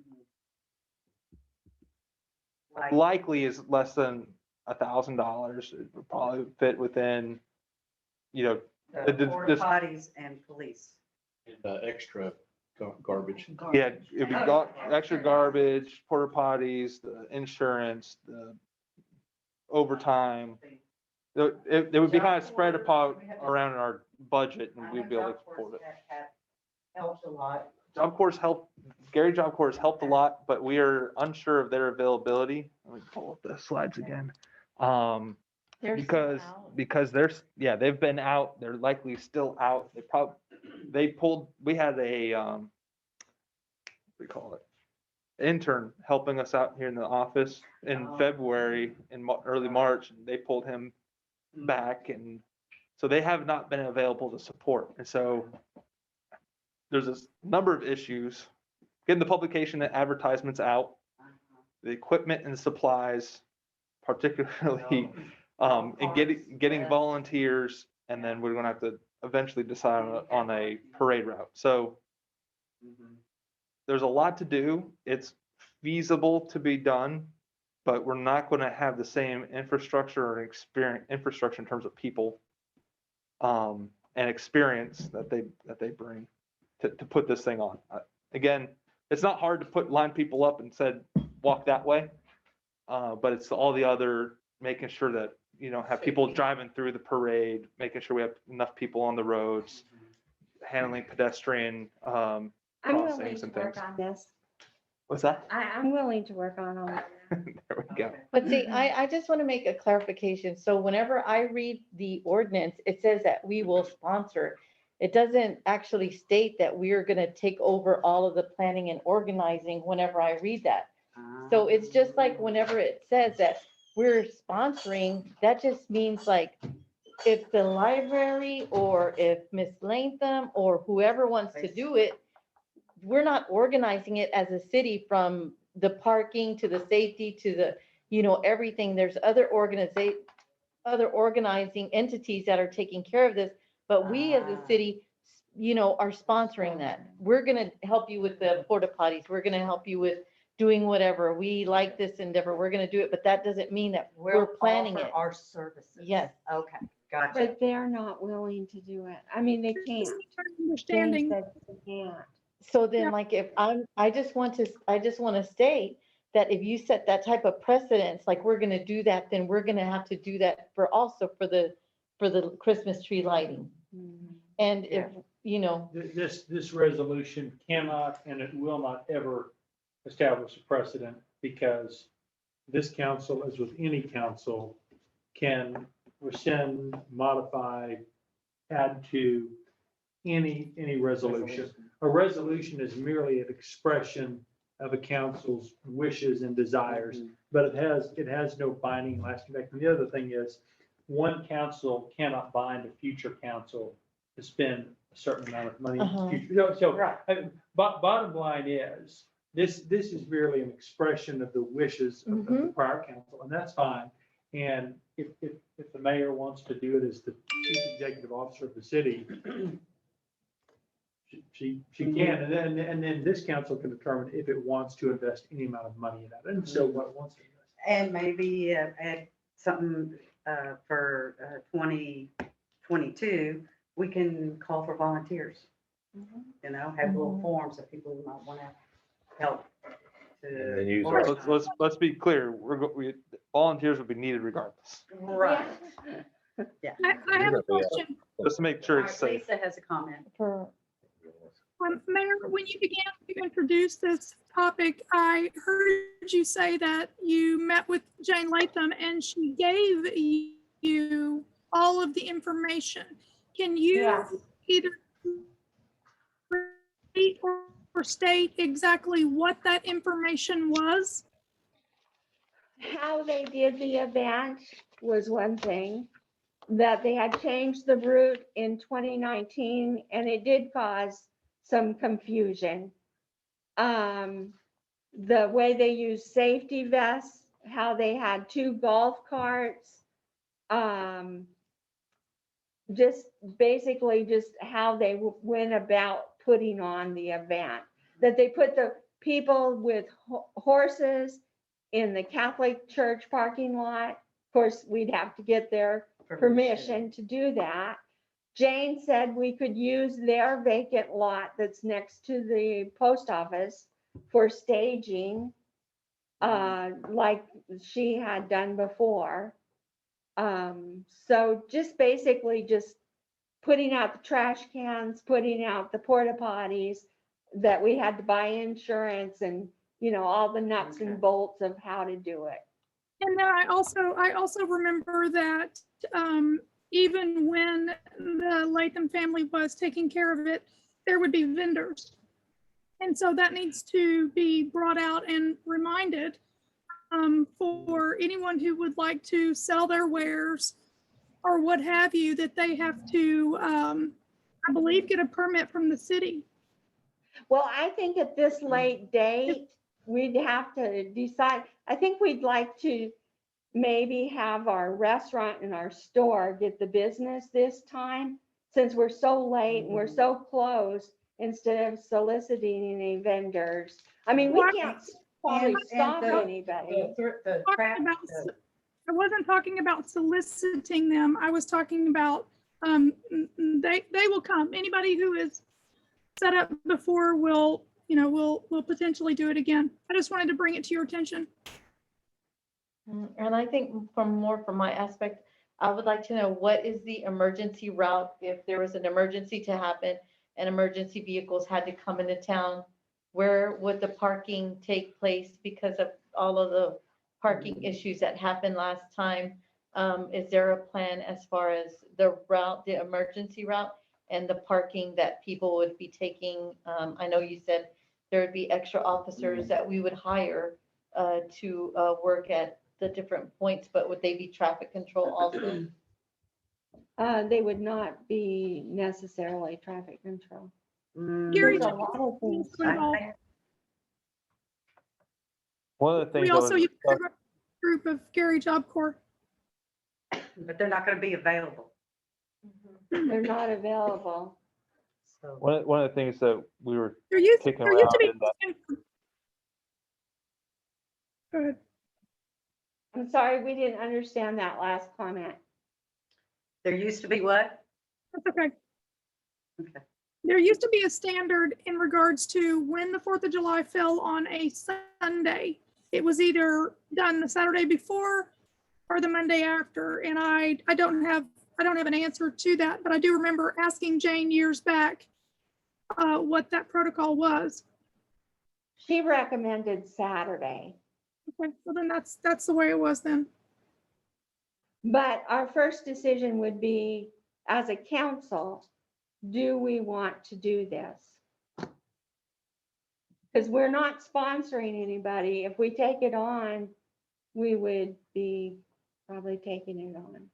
Like likely is less than $1,000. It would probably fit within, you know, the porta potties and police. Extra garbage. yeah, it'd be extra garbage, porta potties, the insurance, the overtime. It would be kind of spread apart around our budget and we'd be able to afford it. Helps a lot. Job Corps helped, Gary Job Corps has helped a lot, but we are unsure of their availability. Let me pull up the slides again. They're still Because out. they've been out, they're likely still out. We had a, what do we call it? Intern helping us out here in the office in February, in early March, and they pulled him back, and so they have not been available to support. And so there's a number of issues, getting the publication and advertisements out, the equipment and supplies, particularly, and getting volunteers, and then we're gonna have to eventually decide on a parade route. So there's a lot to do. It's feasible to be done, but we're not gonna have the same infrastructure or infrastructure in terms of people, and experience that they bring to put this thing on. Again, it's not hard to line people up and said, walk that way. But it's all the other, making sure that, have people driving through the parade, making sure we have enough people on the roads, handling pedestrian, I'm willing crossings to and work things. on this. What's that? I'm willing to work on all that. There we go. But see, I just want to make a clarification. So whenever I read the ordinance, it says that we will sponsor. It doesn't actually state that we are going to take over all of the planning and organizing whenever I read that. So it's just like whenever it says that we're sponsoring, that just means like if the library or if Miss Latham or whoever wants to do it, we're not organizing it as a city, from the parking to the safety to the, everything. There's other organizing entities that are taking care of this, but we as a city, are sponsoring that. We're gonna help you with the porta potties. We're gonna help you with doing whatever. We like this endeavor. We're gonna do it, but that doesn't mean that we're planning offer it. Our services. Yes. Okay, gotcha. But they're not willing to do it. I mean, they can't. Just James understanding. said they can't. So then Yeah. like if I just want to state that if you set that type of precedence, like we're gonna do that, then we're gonna have to do that for the Christmas tree lighting. And if, This resolution cannot and it will not ever establish a precedent, because this council, as with any council, can rescind, modify, add to any resolution. A resolution is merely an expression of a council's wishes and desires, but it has no binding lasting effect. And the other thing is, one council cannot bind a future council to spend a certain amount of money in the future. So, bottom line is, this is merely an expression of the wishes of the prior council, and that's fine. And if the mayor wants to do it as the chief executive officer of the city, she can, and then this council can determine if it wants to invest any amount of money in that, and so what it wants to invest. And maybe add something for 2022, we can call for volunteers. Have little forms that people who might want to help. And then use our- Let's be clear. Volunteers will be needed regardless, Right. I have a question. just to make sure All it's right, safe. Lisa has a comment. Mayor, when you began to introduce this topic, I heard you say that you met with Jane Latham and she gave you all of the information. Can you Yeah. either repeat or state exactly what that information was? How they did the event was one thing, that they had changed the route in 2019, and it did cause some confusion. The way they used safety vests, how they had 2 golf carts, just basically just how they went about putting on the event. That they put the people with horses in the Catholic church parking lot. Of course, we'd have to get their permission to do that. Jane said we could use their vacant lot that's next to the post office for staging, like she had done before. So just basically just putting out the trash cans, putting out the porta potties, that we had to buy insurance and, you know, all the nuts and bolts of how to do it. And then I also remember that even when the Latham family was taking care of it, there would be vendors. And so that needs to be brought out and reminded for anyone who would like to sell their wares or what have you, that they have to, I believe, get a permit from the city. Well, I think at this late date, we'd have to decide. I think we'd like to maybe have our restaurant and our store get the business this time, since we're so late and we're so close, instead of soliciting any vendors. I mean, we can't probably stop anybody. I wasn't talking about soliciting them. I was talking about they will come. Anybody who is set up before will potentially do it again. I just wanted to bring it to your attention. And I think from my aspect, I would like to know, what is the emergency route if there was an emergency to happen and emergency vehicles had to come into town? Where would the parking take place because of all of the parking issues that happened last time? Is there a plan as far as the route, the emergency route, and the parking that people would be taking? I know you said there would be extra officers that we would hire to work at the different points, but would they be traffic control also? They would not be necessarily traffic control. Gary, There's a lot of things. One of the things we I was also use a group of Gary Job Corps. But they're not going to be available. They're not available. So one of the things that we were There used kicking to around be. in that, Go ahead. I'm sorry, we didn't understand that last comment. there used to be what? That's okay. Okay. There used to be a standard in regards to when the 4th of July fell on a Sunday. It was either done the Saturday before or the Monday after. And I don't have an answer to that, but I do remember asking Jane years back what that protocol was. She recommended Saturday, Okay, well then that's the way it was then. but our first decision would be, as a council, do we want to do this? Because we're not sponsoring anybody. If we take it on, we would be probably taking it on.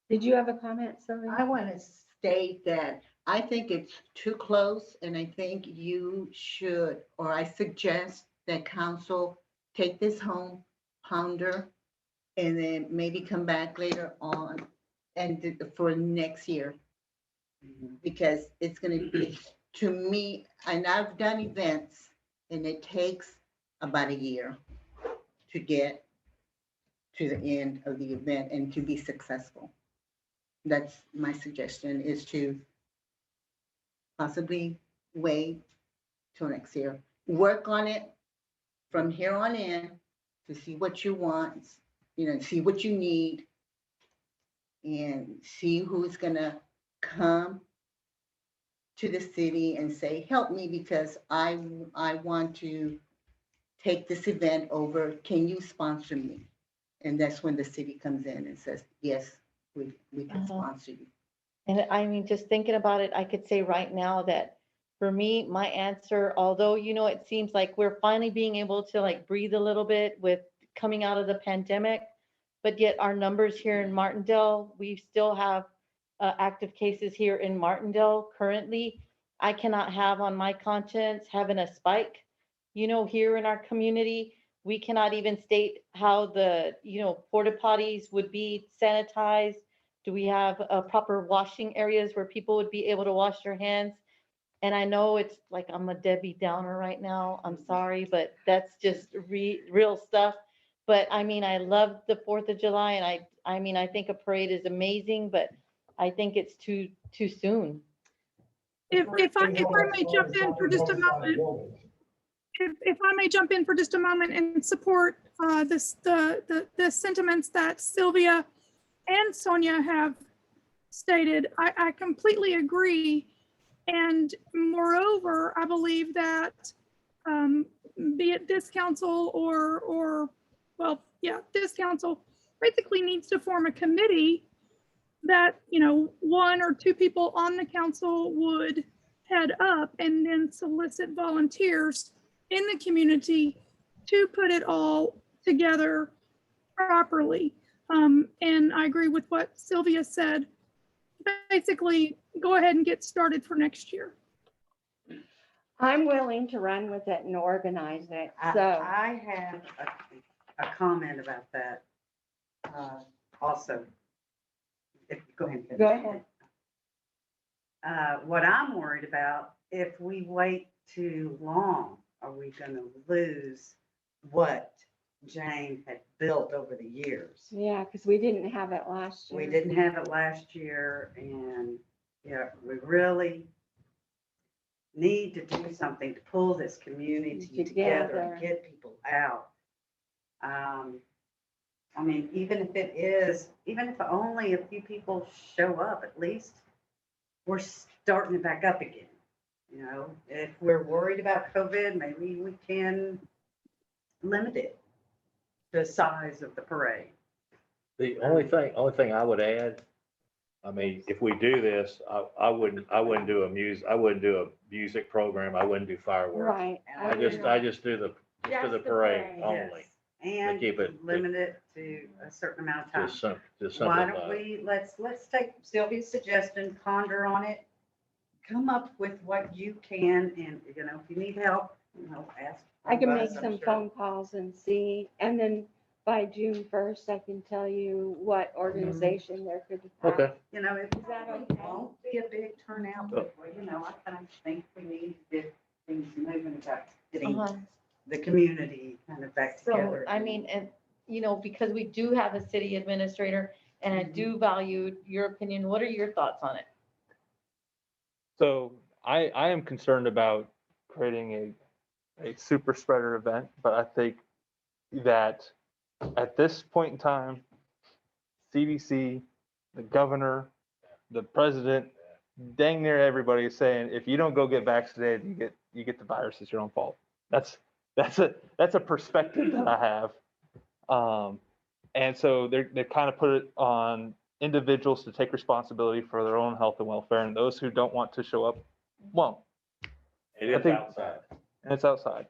Did you have a comment, Sylvia? I want to state that I think it's too close, and I think you should, or I suggest that council take this home, ponder, and then maybe come back later on and for next year. Because it's going to be, to me, and I've done events, and it takes about a year to get to the end of the event and to be successful. That's my suggestion, is to possibly wait till next year. Work on it from here on in to see what you want, see what you need, and see who's gonna come to the city and say, help me, because I want to take this event over. Can you sponsor me? And that's when the city comes in and says, yes, we can sponsor you. And I mean, just thinking about it, I could say right now that for me, my answer, although, it seems like we're finally being able to like breathe a little bit with coming out of the pandemic, but yet our numbers here in Martindale, we still have active cases here in Martindale currently. I cannot have on my conscience having a spike, here in our community. We cannot even state how the, porta potties would be sanitized Do we have proper washing areas where people would be able to wash their hands? And I know it's like I'm a Debbie Downer right now. I'm sorry, but that's just real stuff. But I mean, I love the 4th of July, and I mean, I think a parade is amazing, but I think it's too soon. If I may jump in for just a moment, if I may jump in for just a moment and support the sentiments that Sylvia and Sonia have stated, I completely agree. And moreover, I believe that be it this council or well, yeah, this council basically needs to form a committee that, you know, 1 or 2 people on the council would head up and then solicit volunteers in the community to put it all together properly. And I agree with what Sylvia said. Basically, go ahead and get started for next year. I'm willing to run with it and organize it, so. I have a comment about that also. Go ahead. Go ahead. What I'm worried about, if we wait too long, are we gonna lose what Jane had built over the years? Yeah, because we didn't have it last year. We didn't have it last year, and, yeah, we really need to do something to pull this community together and get people out. I mean, even if only a few people show up, at least we're starting it back up again. You know, if we're worried about COVID, maybe we can limit it, the size of the parade. The only thing I would add, I mean, if we do this, I wouldn't do a music program. I wouldn't do fireworks. Right. I just do the parade only. And keep it- limit it to a certain amount of time. Just Why simplify don't it. we, let's take Sylvia's suggestion, ponder on it, come up with what you can, and, you know, if you need help, you know, ask. I can make us, I'm some sure. phone calls and see, and then by June 1st, I can tell you what organization there could be. Okay. You know, it Is that probably okay? won't be a big turnout, but, you know, I kind of think we need to get things moving about getting Uh-huh. the community kind of back So, together. I mean, and, you know, because we do have a city administrator, and I do value your opinion, what are your thoughts on it? So I am concerned about creating a super spreader event, but I think that at this point in time, CDC, the governor, the president, dang near everybody is saying, if you don't go get vaccinated, you get the virus, it's your own fault. That's a perspective that I have. And so they kind of put it on individuals to take responsibility for their own health and welfare, and those who don't want to show up won't. It I is think- outside. And it's outside.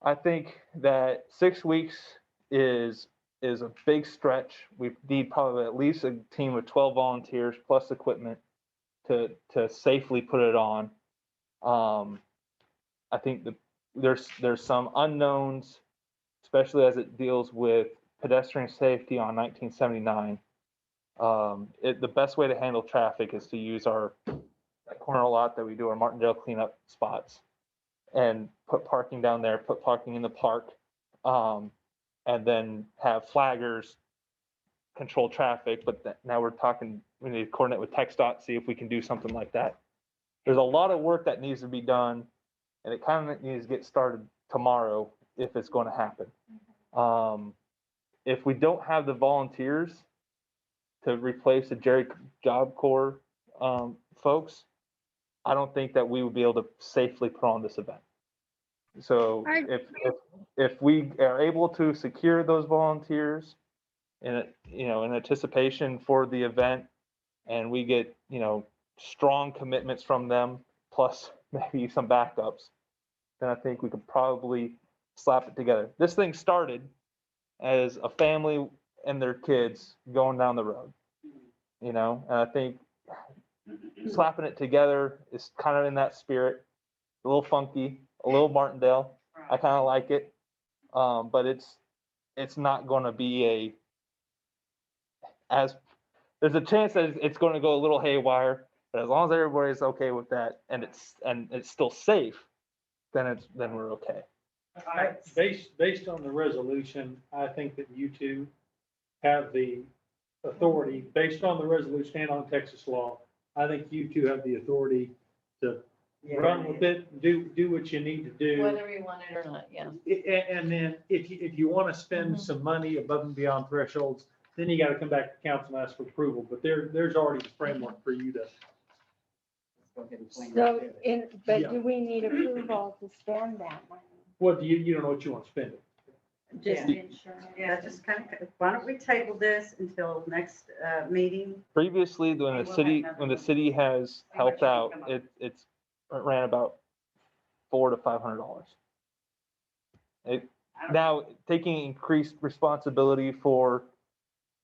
I think that 6 weeks is a big stretch. We need probably at least a team of 12 volunteers plus equipment to safely put it on. I think there's some unknowns, especially as it deals with pedestrian safety on 1979. The best way to handle traffic is to use that corner lot that we do our Martindale cleanup spots and put parking down there, put parking in the park, and then have flaggers control traffic. But now we need to coordinate with TxDOT, see if we can do something like that. There's a lot of work that needs to be done, and it kind of needs to get started tomorrow if it's going to happen. If we don't have the volunteers to replace the Jerry Job Corps folks, I don't think that we would be able to safely put on this event. So if we are able to secure those volunteers in anticipation for the event, and we get strong commitments from them, plus maybe some backups, then I think we could probably slap it together. This thing started as a family and their kids going down the road, and I think slapping it together is kind of in that spirit, a little funky, a little Martindale. I kind of like it, but it's not going to be as there's a chance that it's going to go a little haywire, but as long as everybody's okay with that and it's still safe, then we're okay. Based on the resolution, I think that you two have the authority, based on the resolution and on Texas law, I think you two have the authority to run with it, do what you need to do. Whether we want it or not, yeah. And then if you want to spend Mhm. some money above and beyond thresholds, then you got to come back to council and ask for approval. But there's already a framework for you to. So but Yeah. do we need approval to spend that money? What you don't know what you want to spend it. Just Yeah. insurance? Yeah, just kind of, why don't we table this until next meeting? Previously, when We'll the have city, another when the one. city has See what helped you can out, come up with. it ran about $400 to $500. Now, taking increased responsibility for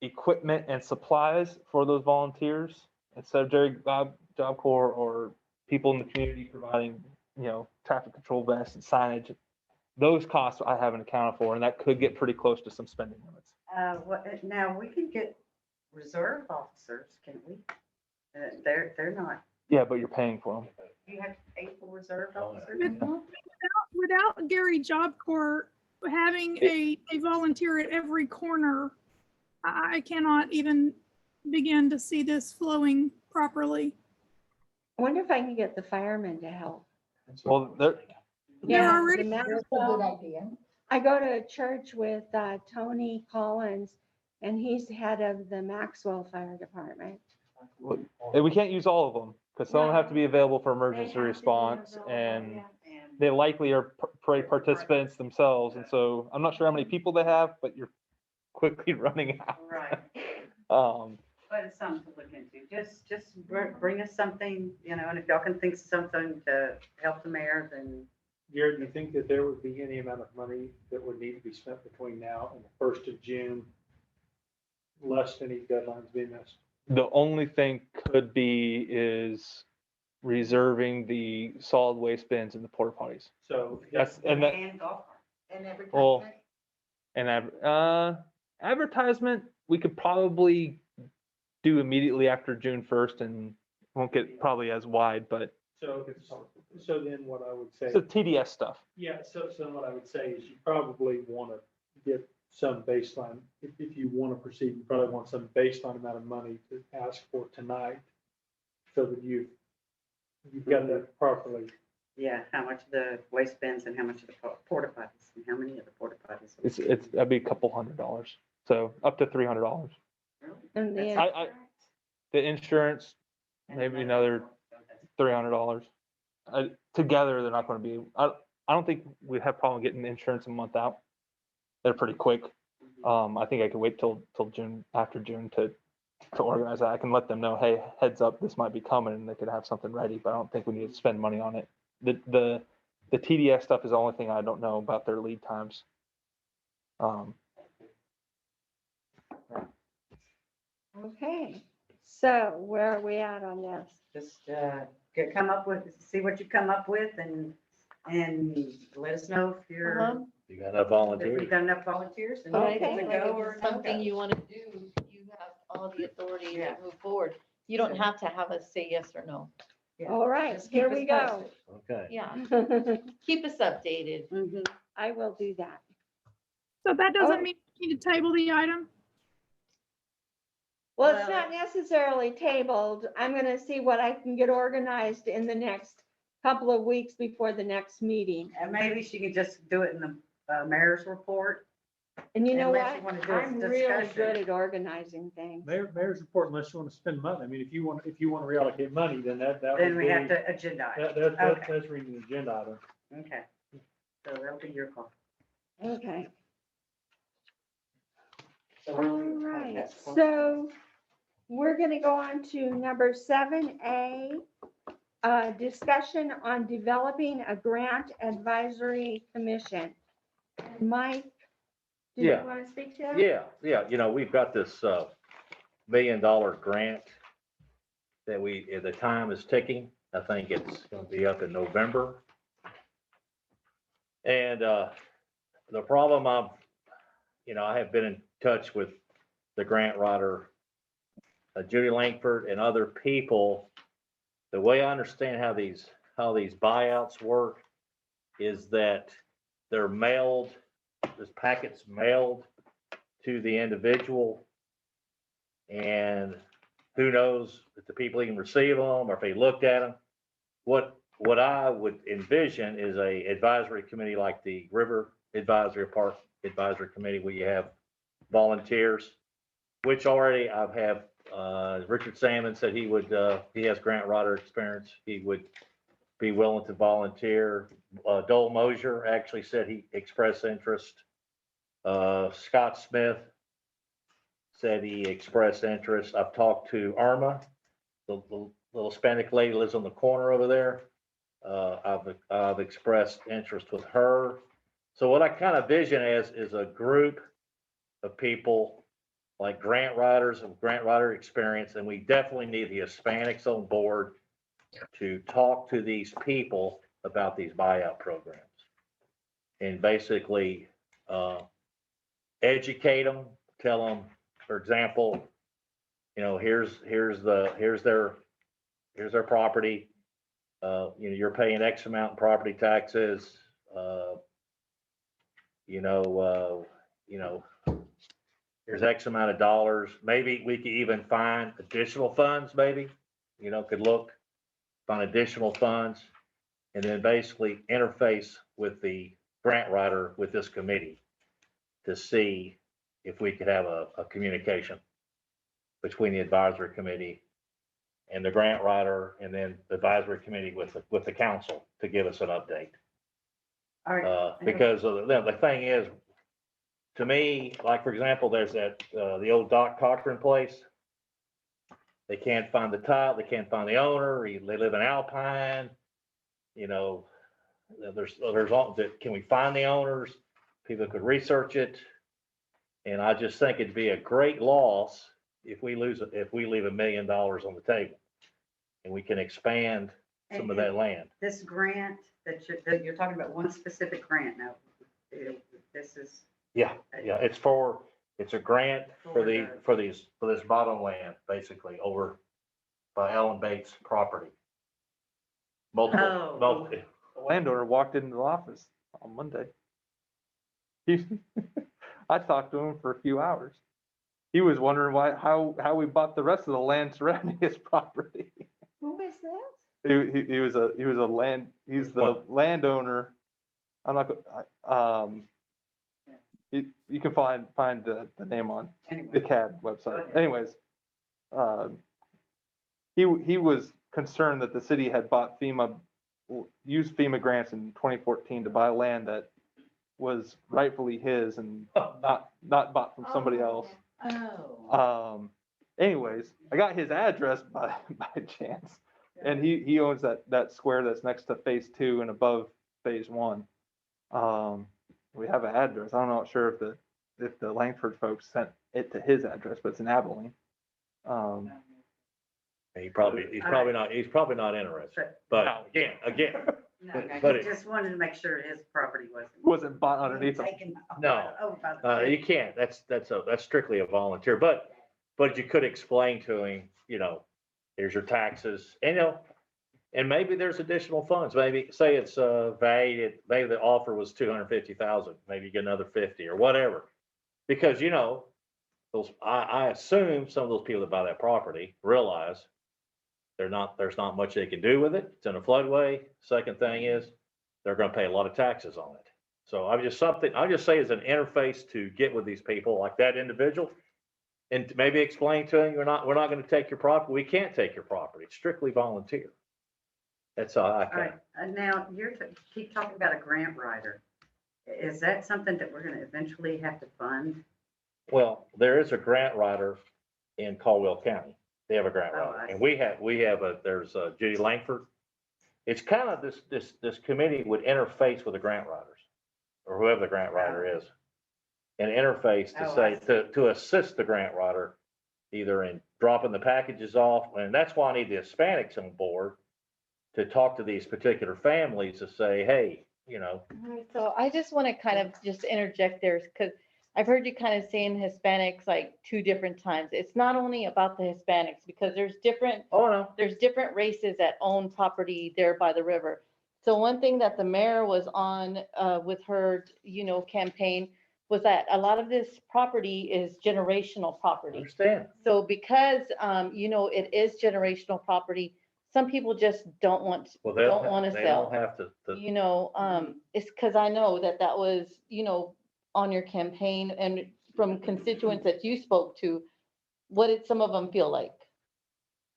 equipment and supplies for those volunteers, instead of Job Corps or people in the community providing, traffic control vests and signage, those costs I haven't accounted for, and that could get pretty close to some spending limits. Now, we can get reserve officers, can we? They're not, Yeah, but you're paying for them. you have to pay for reserve officers? Without Gary Job Corps having a volunteer at every corner, I cannot even begin to see this flowing properly. I wonder if I can get the firemen to help. Well, they're, They're already- the Maxwell- I go to church with Tony Collins, and he's head of the Maxwell Fire Department. we can't use all of them because some of them have to be available for emergency response, and they likely are parade participants themselves. And so I'm not sure how many people they have, but you're quickly running out. Right. But it's something to look into. Just bring us something, and if y'all can think of something to help the mayor, then Jared, do you think that there would be any amount of money that would need to be spent between now and the 1st of June, less than these deadlines being missed? The only thing could be is reserving the solid waste bins and the porta potties. So That's, and that, and golf cart. And Well, advertisement? and advertisement, we could probably do immediately after June 1st and won't get probably as wide, but so then what I would say. it's the TDS stuff. Yeah, so what I would say is you probably want to get some baseline, if you want to proceed, you probably want some baseline amount of money to ask for tonight, so that you've got that properly. Yeah, how much of the waste bins and how much of the porta potties and how many of the porta potties? That'd be a couple $100, so up to $300. And the I- The insurance, maybe another $300. Together, they're not going to be. I don't think we'd have problem getting the insurance a month out. They're pretty quick. I think I could wait till June, after June, to organize that. I can let them know, hey, heads up, this might be coming, and they could have something ready. But I don't think we need to spend money on it. The TDS stuff is the only thing I don't know about their lead times. Okay, so where are we at on this? Just come up with, see what you come up with and let us know if Uh-huh. You got enough if volunteers? you've got enough volunteers and But I if think it's a like go if or it's no something go. you want to do, you have all the authority Yeah. to move forward. You don't have to have us say yes or no. Yeah. All right, Just keep here us we go. posted. Okay. Yeah, keep us updated. Mhm. I will do that. So that doesn't Oh. mean you need to table the item. Well, it's Well- not necessarily tabled. I'm gonna see what I can get organized in the next couple of weeks before the next meeting. And maybe she can just do it in the mayor's report. And you know Unless what? you wanna do a I'm really discussion. good at organizing things. Mayor's report, unless you want to spend money. I mean, if you want to reallocate money, then that would Then we be, have to agenda. that's reading the agenda item. Okay. So that'll be your call. Okay, So all right, so we're gonna go on to number 7A. Discussion on developing a grant advisory commission. Mike, do you Yeah. want to speak to that? Yeah, we've got this $1 million grant that the time is ticking. I think it's gonna be up in November. And the problem I have been in touch with the grant writer Judy Langford and other people, the way I understand how these buyouts work is that they're mailed, this packet's mailed to the individual. And who knows if the people even receive them or if they looked at them. What I would envision is a advisory committee like the River Advisory Park Advisory Committee, where you have volunteers, which already I've had, Richard Salmon said he would, he has grant writer experience. He would be willing to volunteer. Dole Mosier actually said he expressed interest. Scott Smith said he expressed interest. I've talked to Irma, the little Hispanic lady lives on the corner over there. I've expressed interest with her. So what I kind of vision as is a group of people like grant writers and grant writer experience, and we definitely need the Hispanics on board to talk to these people about these buyout programs and basically educate them, tell them, for example, you know, here's their property. You know, you're paying X amount in property taxes. There's X amount of dollars. Maybe we could even find additional funds, maybe, you know, find additional funds, and then basically interface with the grant writer with this committee to see if we could have a communication between the advisory committee and the grant writer, and then the advisory committee with the council to give us an update. All right. Because the thing is, to me, like, for example, there's that, the old Doc Cochran place. They can't find the title, they can't find the owner, they live in Alpine, you know, can we find the owners? People could research it. And I just think it'd be a great loss if we leave $1 million on the table and we can expand some of that land. This grant that you're talking about, one specific grant now, this is. Yeah, it's a grant for this bottom land, basically, over by Ellen Bates' property. Multiple. The landowner walked into the office on Monday. I talked to him for a few hours. He was wondering how we bought the rest of the land surrounding his property. Who is that? He's the landowner. I'm not, you can find the name on the CAD website. Anyways, he was concerned that the city had used FEMA grants in 2014 to buy land that was rightfully his and not bought from somebody else. Oh. Anyways, I got his address by chance, and he owns that square that's next to phase 2 and above phase 1. We have an address. I'm not sure if the Langford folks sent it to his address, but it's in Abilene. He's probably not interested, but again, No, But I just wanted to make sure his property Wasn't bought underneath him. taken. No. over by the you can't, that's strictly a volunteer, but you could explain to him, you know, here's your taxes, and, you know, and maybe there's additional funds, maybe say it's valued, maybe the offer was 250,000, maybe you get another 50 or whatever. Because, you know, I assume some of those people that buy that property realize there's not much they can do with it. It's in a floodway. Second thing is they're going to pay a lot of taxes on it. So I'll just say as an interface to get with these people like that individual, and maybe explain to them, we're not going to take your property. We can't take your property. It's strictly volunteer. That's all I All right, can. now keep talking about a grant writer. Is that something that we're gonna eventually have to fund? Well, there is a grant writer in Caldwell County. They have a grant Oh, writer, I and see. there's Judy Langford. It's kind of this committee would interface with the grant writers or whoever the grant writer is, and interface to Oh, say, I see. to assist the grant writer either in dropping the packages off. And that's why I need the Hispanics on board to talk to these particular families to say, hey, you know, All right, so I just want to kind of just interject there because I've heard you kind of saying Hispanics like two different times. It's not only about the Hispanics because Oh, no. there's different races that own property there by the river. So one thing that the mayor was on with her, campaign was that a lot of this property is generational property. Understand. So because, it is generational property, some people just don't want Well, to they sell. don't have to, It's because I know that was, on your campaign and from constituents that you spoke to. What did some of them feel like?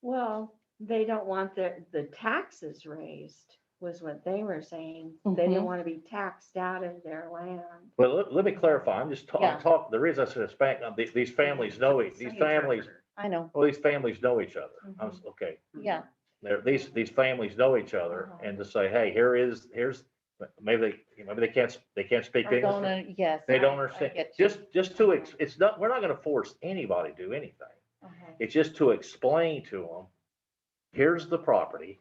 Well, they don't want the taxes raised, was what they were saying. They didn't Mhm. want to be taxed out of their land. well, let me clarify. I'm just Yeah. talking, the reason I said Hispanic, these families know, these families, I know, well, these families know each other. Okay. yeah. These families know each other and to say, hey, here's, maybe they can't speak Or don't, English. yes. They don't I understand. get you. It's not, we're not gonna force anybody to do anything. Uh-huh. It's just to explain to them, here's the property.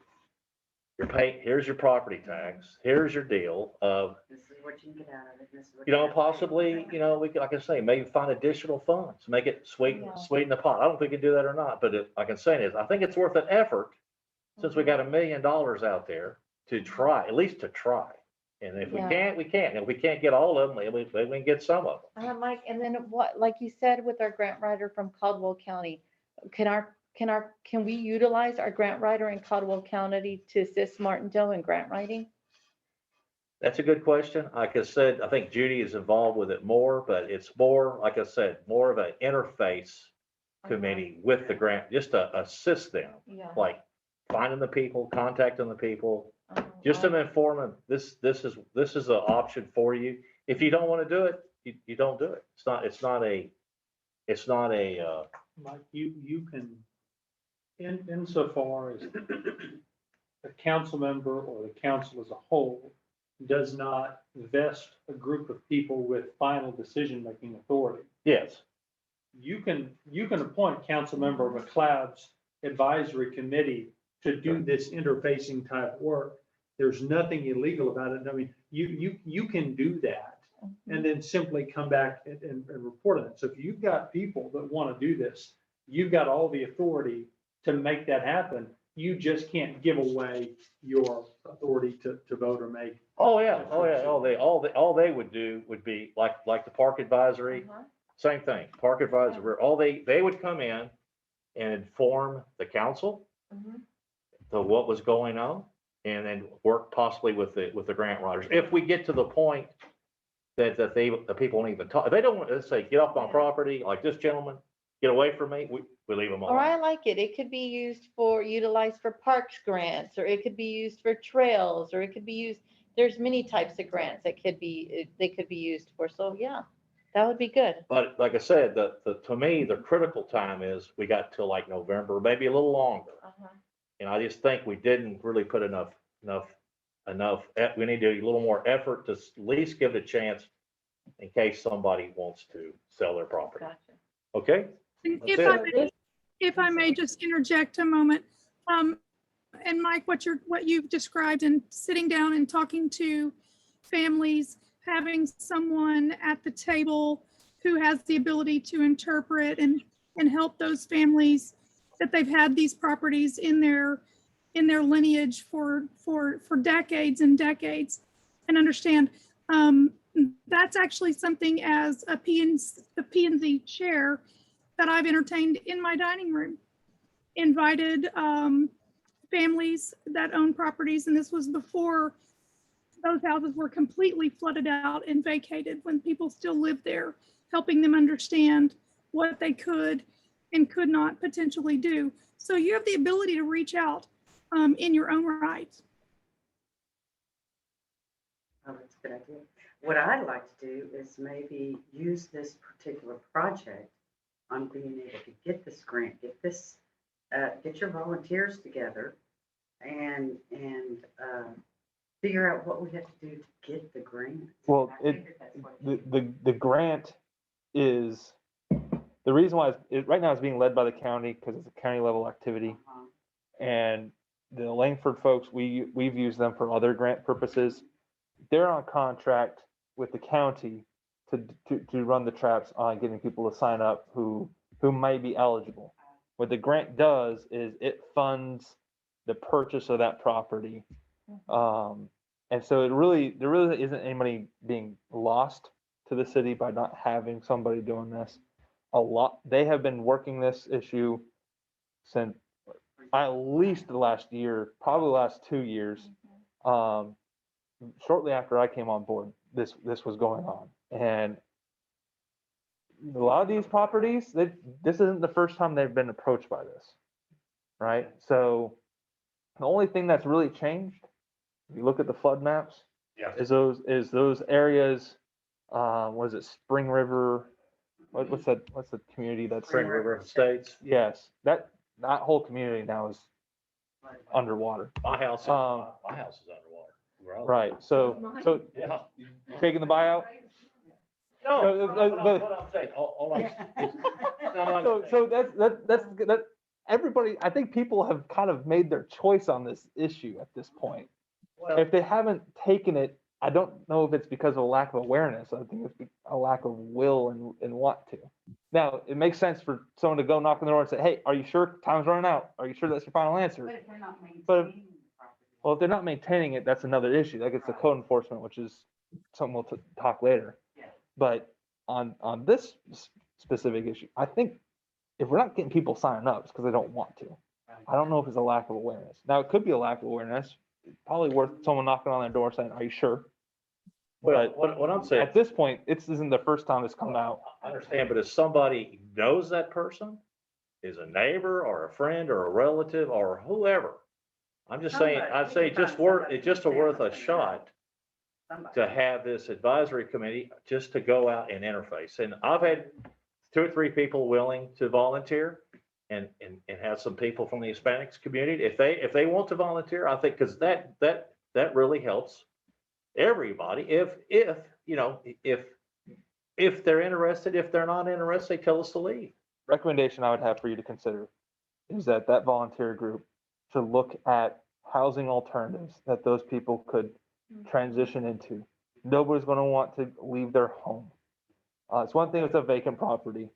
Here's your property tax, here's your deal of, This is what you can get out of it. This is what you have to do. possibly, we could, like I say, maybe find additional funds, make it Yeah. sweeten the pot. I don't know if we can do that or not, but like I'm saying is, I think it's worth an effort since we got $1 million out there to try, at least to try. And if we Yeah. can't, we can't. And if we can't get all of them, maybe we can get some of them. Mike, and then what, like you said, with our grant writer from Caldwell County, can we utilize our grant writer in Caldwell County to assist Martindale in grant writing? That's a good question. Like I said, I think Judy is involved with it more, but it's more, like I said, more of an interface committee with the grant, just to assist them, Yeah. like finding the people, contacting the people, Uh-huh. just to inform them, this is an option for you. If you don't want to do it, you don't do it. It's not a, Mike, you can, insofar as a council member or the council as a whole does not vest a group of people with final decision-making authority. yes, You can appoint Councilmember McLeod's advisory committee to do this interfacing type work. There's nothing illegal about it. I mean, you can do that and then simply come back and report on it. So if you've got people that want to do this, you've got all the authority to make that happen. You just can't give away your authority to vote or make. oh, yeah, all they would do would be like the park advisory, Uh-huh. same thing, park advisory, where all they would come in and inform the council Mhm. to what was going on, and then work possibly with the grant writers. If we get to the point that the people won't even talk, if they don't want to say, get off my Yeah. property, like this gentleman, get away from me, we leave them Or I alone. like it. It could be utilized for parks grants, or it could be used for trails, or it could be used, there's many types of grants that they could be used for. So yeah, that would be good. But like I said, to me, the critical time is we got till like November, maybe a little longer. Uh-huh. And I just think we didn't really put enough, we need to do a little more effort to at least give it a chance in case somebody wants to sell their property. Gotcha. Okay? And That's if I may just interject a moment, and Mike, what you've described and sitting down and talking to families, having someone at the table who has the ability to interpret and help those families that they've had these properties in their lineage for decades and decades, and understand, that's actually something as a P&Z chair that I've entertained in my dining room. Invited families that own properties, and this was before those houses were completely flooded out and vacated, when people still lived there, helping them understand what they could and could not potentially do. So you have the ability to reach out in your own right. Oh, that's a good idea. What I'd like to do is maybe use this particular project on being able to get this grant, get your volunteers together and figure out what we have to do to get the grant. Well, I figured that's what it the grant is, the reason why right now it's being led by the county because it's a county level activity. Uh-huh. And the Langford folks, we've used them for other grant purposes. They're on contract with the county to run the traps on getting people to sign up who might be eligible. What the grant does is it funds the purchase of that property. And so there really isn't any money being lost to the city by not having somebody doing this. They have been working this issue since at least the last year, probably the last 2 years. Shortly after I came on board, this was going on. And a lot of these properties, this isn't the first time they've been approached by this, right? So the only thing that's really changed, if you look at the flood maps, Yeah. is those areas, was it Spring River? What's the community that's? Spring River Estates. Yes, that whole community now is underwater. My house is underwater. Where I live. Right, so Yeah. taking the buyout? No, but- what I'm saying, all I'm- it's not like- So that's everybody, I think people have kind of made their choice on this issue at this point. well, If they haven't taken it, I don't know if it's because of a lack of awareness. I think it's a lack of will and want to. Now, it makes sense for someone to go knock on the door and say, hey, are you sure time's running out? Are you sure that's your final answer? But if they're not But- maintaining the property. Well, if they're not maintaining it, that's another issue. That gets to code enforcement, which is something we'll talk later. Yeah. But on this specific issue, I think if we're not getting people signing up, it's because they don't want to. I don't know if it's a lack of awareness. Now, it could be a lack of awareness. It's probably worth someone knocking on their door saying, are you sure? well, But what I'm saying, at this point, this isn't the first time it's come out. I understand, but if somebody knows that person, is a neighbor or a friend or a relative or whoever, I'm just saying, I'd say it's just worth a shot Somebody. to have this advisory committee just to go out and interface. And I've had 2 or 3 people willing to volunteer and have some people from the Hispanics community. If they want to volunteer, I think, because that really helps everybody. If they're interested, if they're not interested, they tell us to leave. Recommendation I would have for you to consider is that volunteer group should look at housing alternatives that those people could transition into. Nobody's going to want to leave their home. It's one thing if it's a vacant property,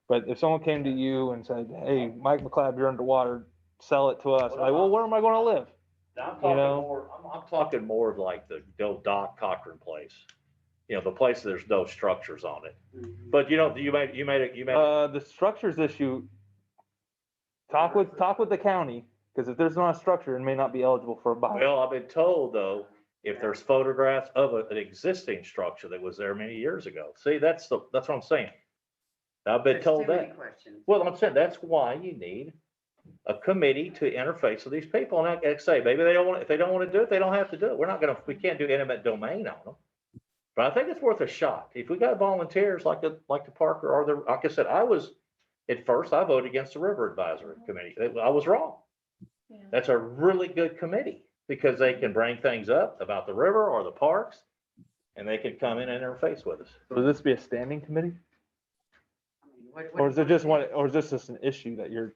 but if someone came to you and said, hey, Mike McLeod, you're underwater, sell it to us. Like, well, where am I going to live? Now, I'm know? talking more of like the old Doc Cochran place. The place there's no structures on it. Mhm. But you made The structures issue, talk with the county, because if there's not a structure, it may not be eligible for a buyout. well, I've been told though, if there's photographs of an existing structure that was there many years ago. See, that's what I'm saying. I've been There's told too many that. questions. Well, I'm saying that's why you need a committee to interface with these people. And I say, maybe if they don't want to do it, they don't have to do it. We can't do eminent domain on them. But I think it's worth a shot. If we got volunteers like the Parker or like I said, at first I voted against the River Advisory Committee. I was wrong. Yeah. That's a really good committee because they can bring things up about the river or the parks and they can come in and interface with us. Would this be a standing committee? I mean, what- Or is it just one, or is this just an issue that you're,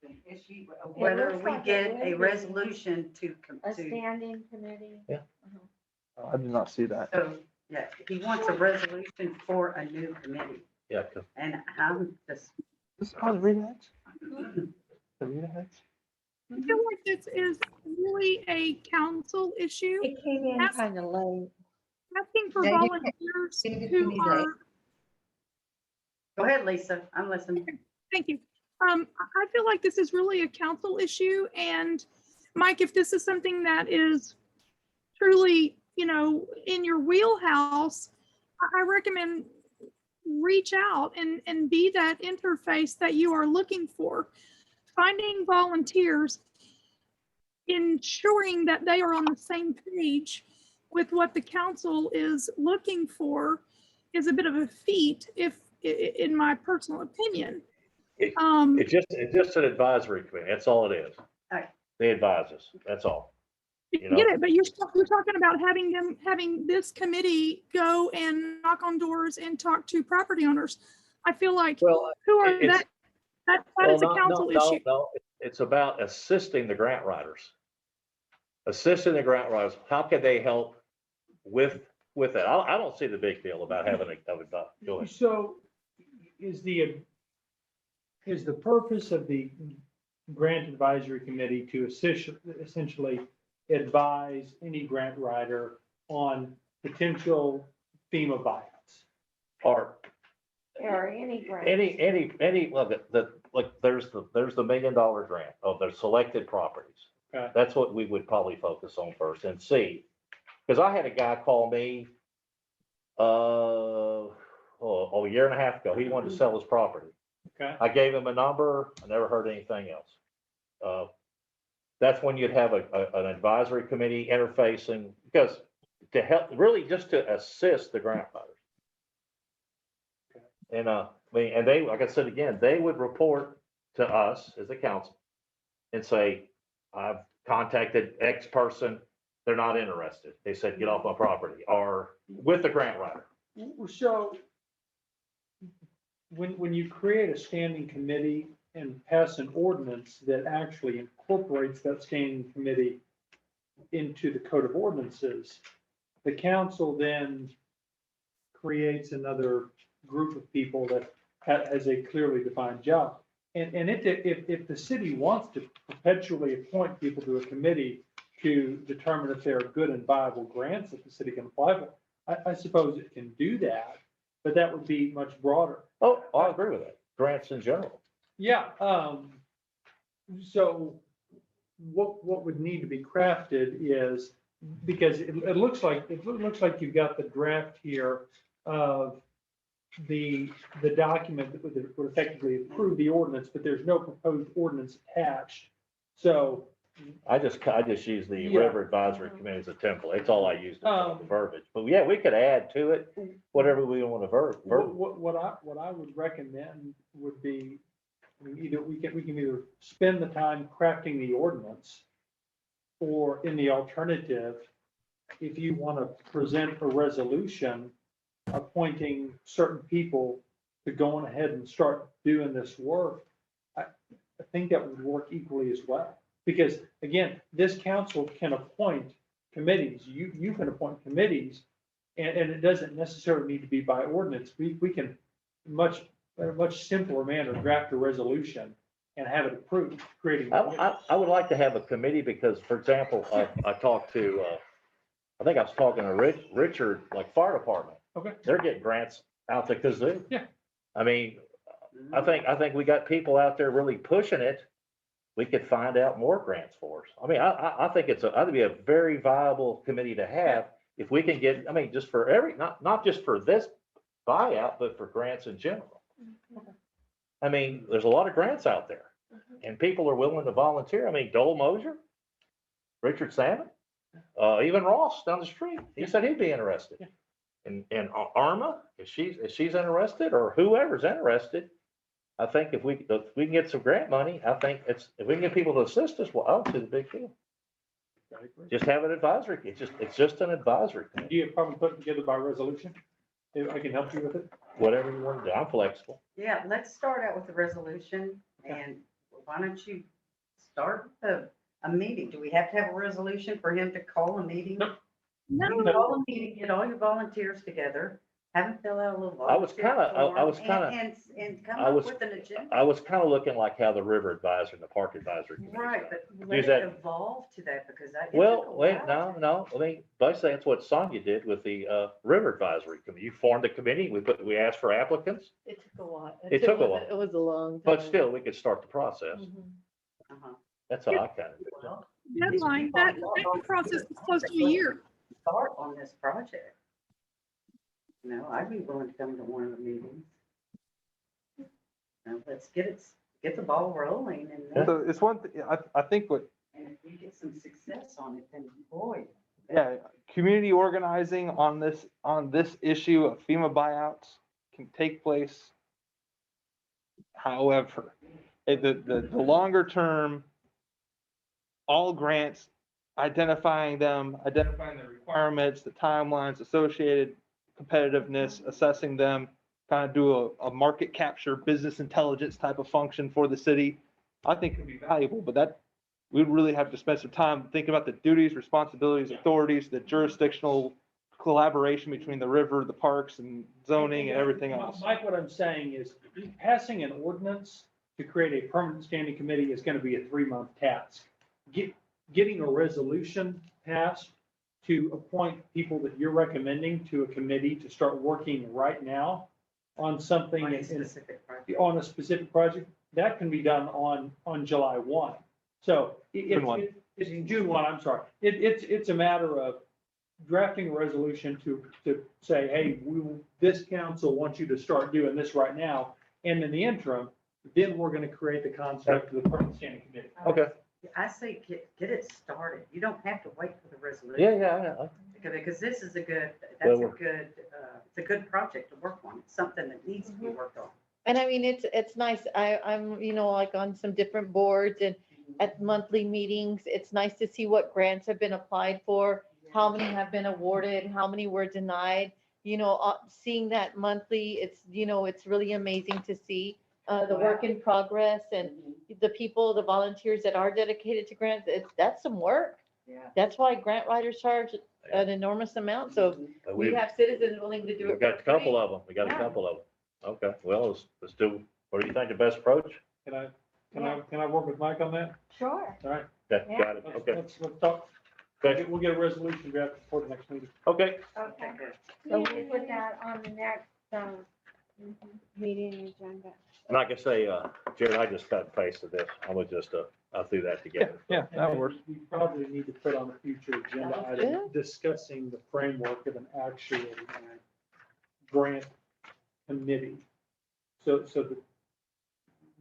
an issue, whether looks we like it get would a be. resolution to, A to, standing committee. I did not see that. so, yeah, he wants a resolution for a new committee. Yeah. And I'm just, This is probably Rita Heads? The Rita Heads? I feel like this is really a council issue. It came in That's- kind of late. Asking for Yeah, you can- volunteers give it to who me are, later. go ahead, Lisa, I'm listening. thank you. I feel like this is really a council issue, and Mike, if this is something that is truly, in your wheelhouse, I recommend reach out and be that interface that you are looking for. Finding volunteers, ensuring that they are on the same page with what the council is looking for is a bit of a feat, in my personal opinion. It's just an advisory committee. That's all it is. Alright. They advise us. That's all. Get it, but you're talking about having this committee go and knock on doors and talk to property owners. I feel like, Well, who are it's- that is a council issue. No, it's about assisting the grant writers. Assisting the grant writers. How can they help with with that. I don't see the big deal about having go ahead. So is the purpose of the grant advisory committee to essentially advise any grant writer on potential FEMA buyouts? Or Or any grant. any, well, like, there's the $1 million grant of the selected properties. Okay. That's what we would probably focus on first and see. Because I had a guy call me, a year and a half ago. He wanted to sell his property. Okay. I gave him a number. I never heard anything else. That's when you'd have an advisory committee interfacing, because to help, really just to assist the grant writers. And, I mean, and they, like I said, again, they would report to us as a council and say, I've contacted X person, they're not interested. They said, get off my property, or with the grant writer. So when you create a standing committee and pass an ordinance that actually incorporates that standing committee into the code of ordinances, the council then creates another group of people that has a clearly defined job. And if the city wants to perpetually appoint people to a committee to determine if there are good and viable grants that the city can apply for, I suppose it can do that, but that would be much broader. Oh, I agree with that. Grants in general. Yeah, so what would need to be crafted is, because it looks like you've got the draft here of the document that would effectively approve the ordinance, but there's no proposed ordinance attached. So I just use the Yeah. River Advisory Committee as a template. It's all I use to verbiage. But yeah, we could add to it whatever we want to what I would recommend would be, I mean, either we can either spend the time crafting the ordinance, or in the alternative, if you want to present a resolution appointing certain people to go on ahead and start doing this work, I think that would work equally as well. Because again, this council can appoint committees, you can appoint committees, and it doesn't necessarily need to be by ordinance. We can in a much simpler manner draft a resolution and have it approved, creating. I would like to have a committee because, for example, I talked to, I think I was talking to Richard, like fire department. Okay. They're getting grants out the kazoo. Yeah. I mean, I think we got people out there really pushing it. We could find out more grants for us. I mean, I think I'd be a very viable committee to have if we can get, I mean, just for not just for this buyout, but for grants in general. I mean, there's a lot of grants out there and people are willing to volunteer. I mean, Dole Mosier, Richard Salmon, even Ross down the street. He said he'd be interested. And Arma, if she's interested, or whoever's interested, I think if we can get some grant money, I think if we can get people to assist us, well, I don't see the big deal. Just have an advisory. It's just an advisory. Do you have a problem putting together by resolution? If I can help you with it? Whatever you want to do. I'm flexible. Yeah, let's start out with the resolution, and why don't you start a meeting? Do we have to have a resolution for him to call a meeting? No, You call a meeting, get all your volunteers together, have them fill out a little. I was kinda- And come I up was- with an agenda. I was kind of looking like how the River Advisory and the Park Advisory. Committee Right, did. but let that- it evolve to that, because it took a Well, wait, while. no. I mean, basically that's what Sonia did with the River Advisory Committee. You formed a committee. We asked for applicants, It took a while. It took a while. It was a long time. but still we could start the process. Mhm. Uh-huh. That's how I kind of. Well, deadline, that process is close to a year. start on this project. No, I'd be willing to come to one of the meetings. Now, let's get the ball rolling, and then, So it's one, I think what, and if we get some success on it, then boy. yeah, community organizing on this issue of FEMA buyouts can take place. However, the longer term, all grants, identifying the requirements, the timelines associated, competitiveness, assessing them, kind of do a market capture, business intelligence type of function for the city, I think would be valuable, but that, we'd really have to spend some time thinking about the duties, responsibilities, authorities, the jurisdictional collaboration between the river, the parks and zoning and everything else. Mike, what I'm saying is passing an ordinance to create a permanent standing committee is going to be a 3-month task. Getting a resolution passed to appoint people that you're recommending to a committee to start working right now on something On a in- specific project. on a specific project, that can be done on July 1. So June 1. it's June 1, I'm sorry. It's a matter of drafting a resolution to say, hey, this council wants you to start doing this right now. And in the interim, then we're going to create the concept of the permanent standing committee. Okay. I say get it started. You don't have to wait for the resolution. Yeah. Because this is Well, it's a good project to work on. It's something that needs to be worked on. And I mean, it's nice. I'm, like on some different boards and at monthly meetings, it's nice to see what grants have been applied for, how many have been awarded, how many were denied. Seeing that monthly, it's really amazing to see the work in progress and the people, the volunteers that are dedicated to grants. That's some work. Yeah. That's why grant writers charge an enormous amount. So we have citizens willing to do it. We've got a for free. couple of them. We got a Yeah. couple of them. Okay, well, let's do, what do you think the best approach? Can I work with Mike on that? Sure. All right. Okay, Yeah. got it. Okay, Let's talk. okay, We'll get a resolution drafted before the next meeting. okay. Okay. So we'll put that on the next, meeting agenda. And like I say, Jared, I just cut and pasted this. I was just, I threw that together. Yeah, that works. We probably need to put on a future agenda Yeah. item discussing the framework of an actual grant committee. So that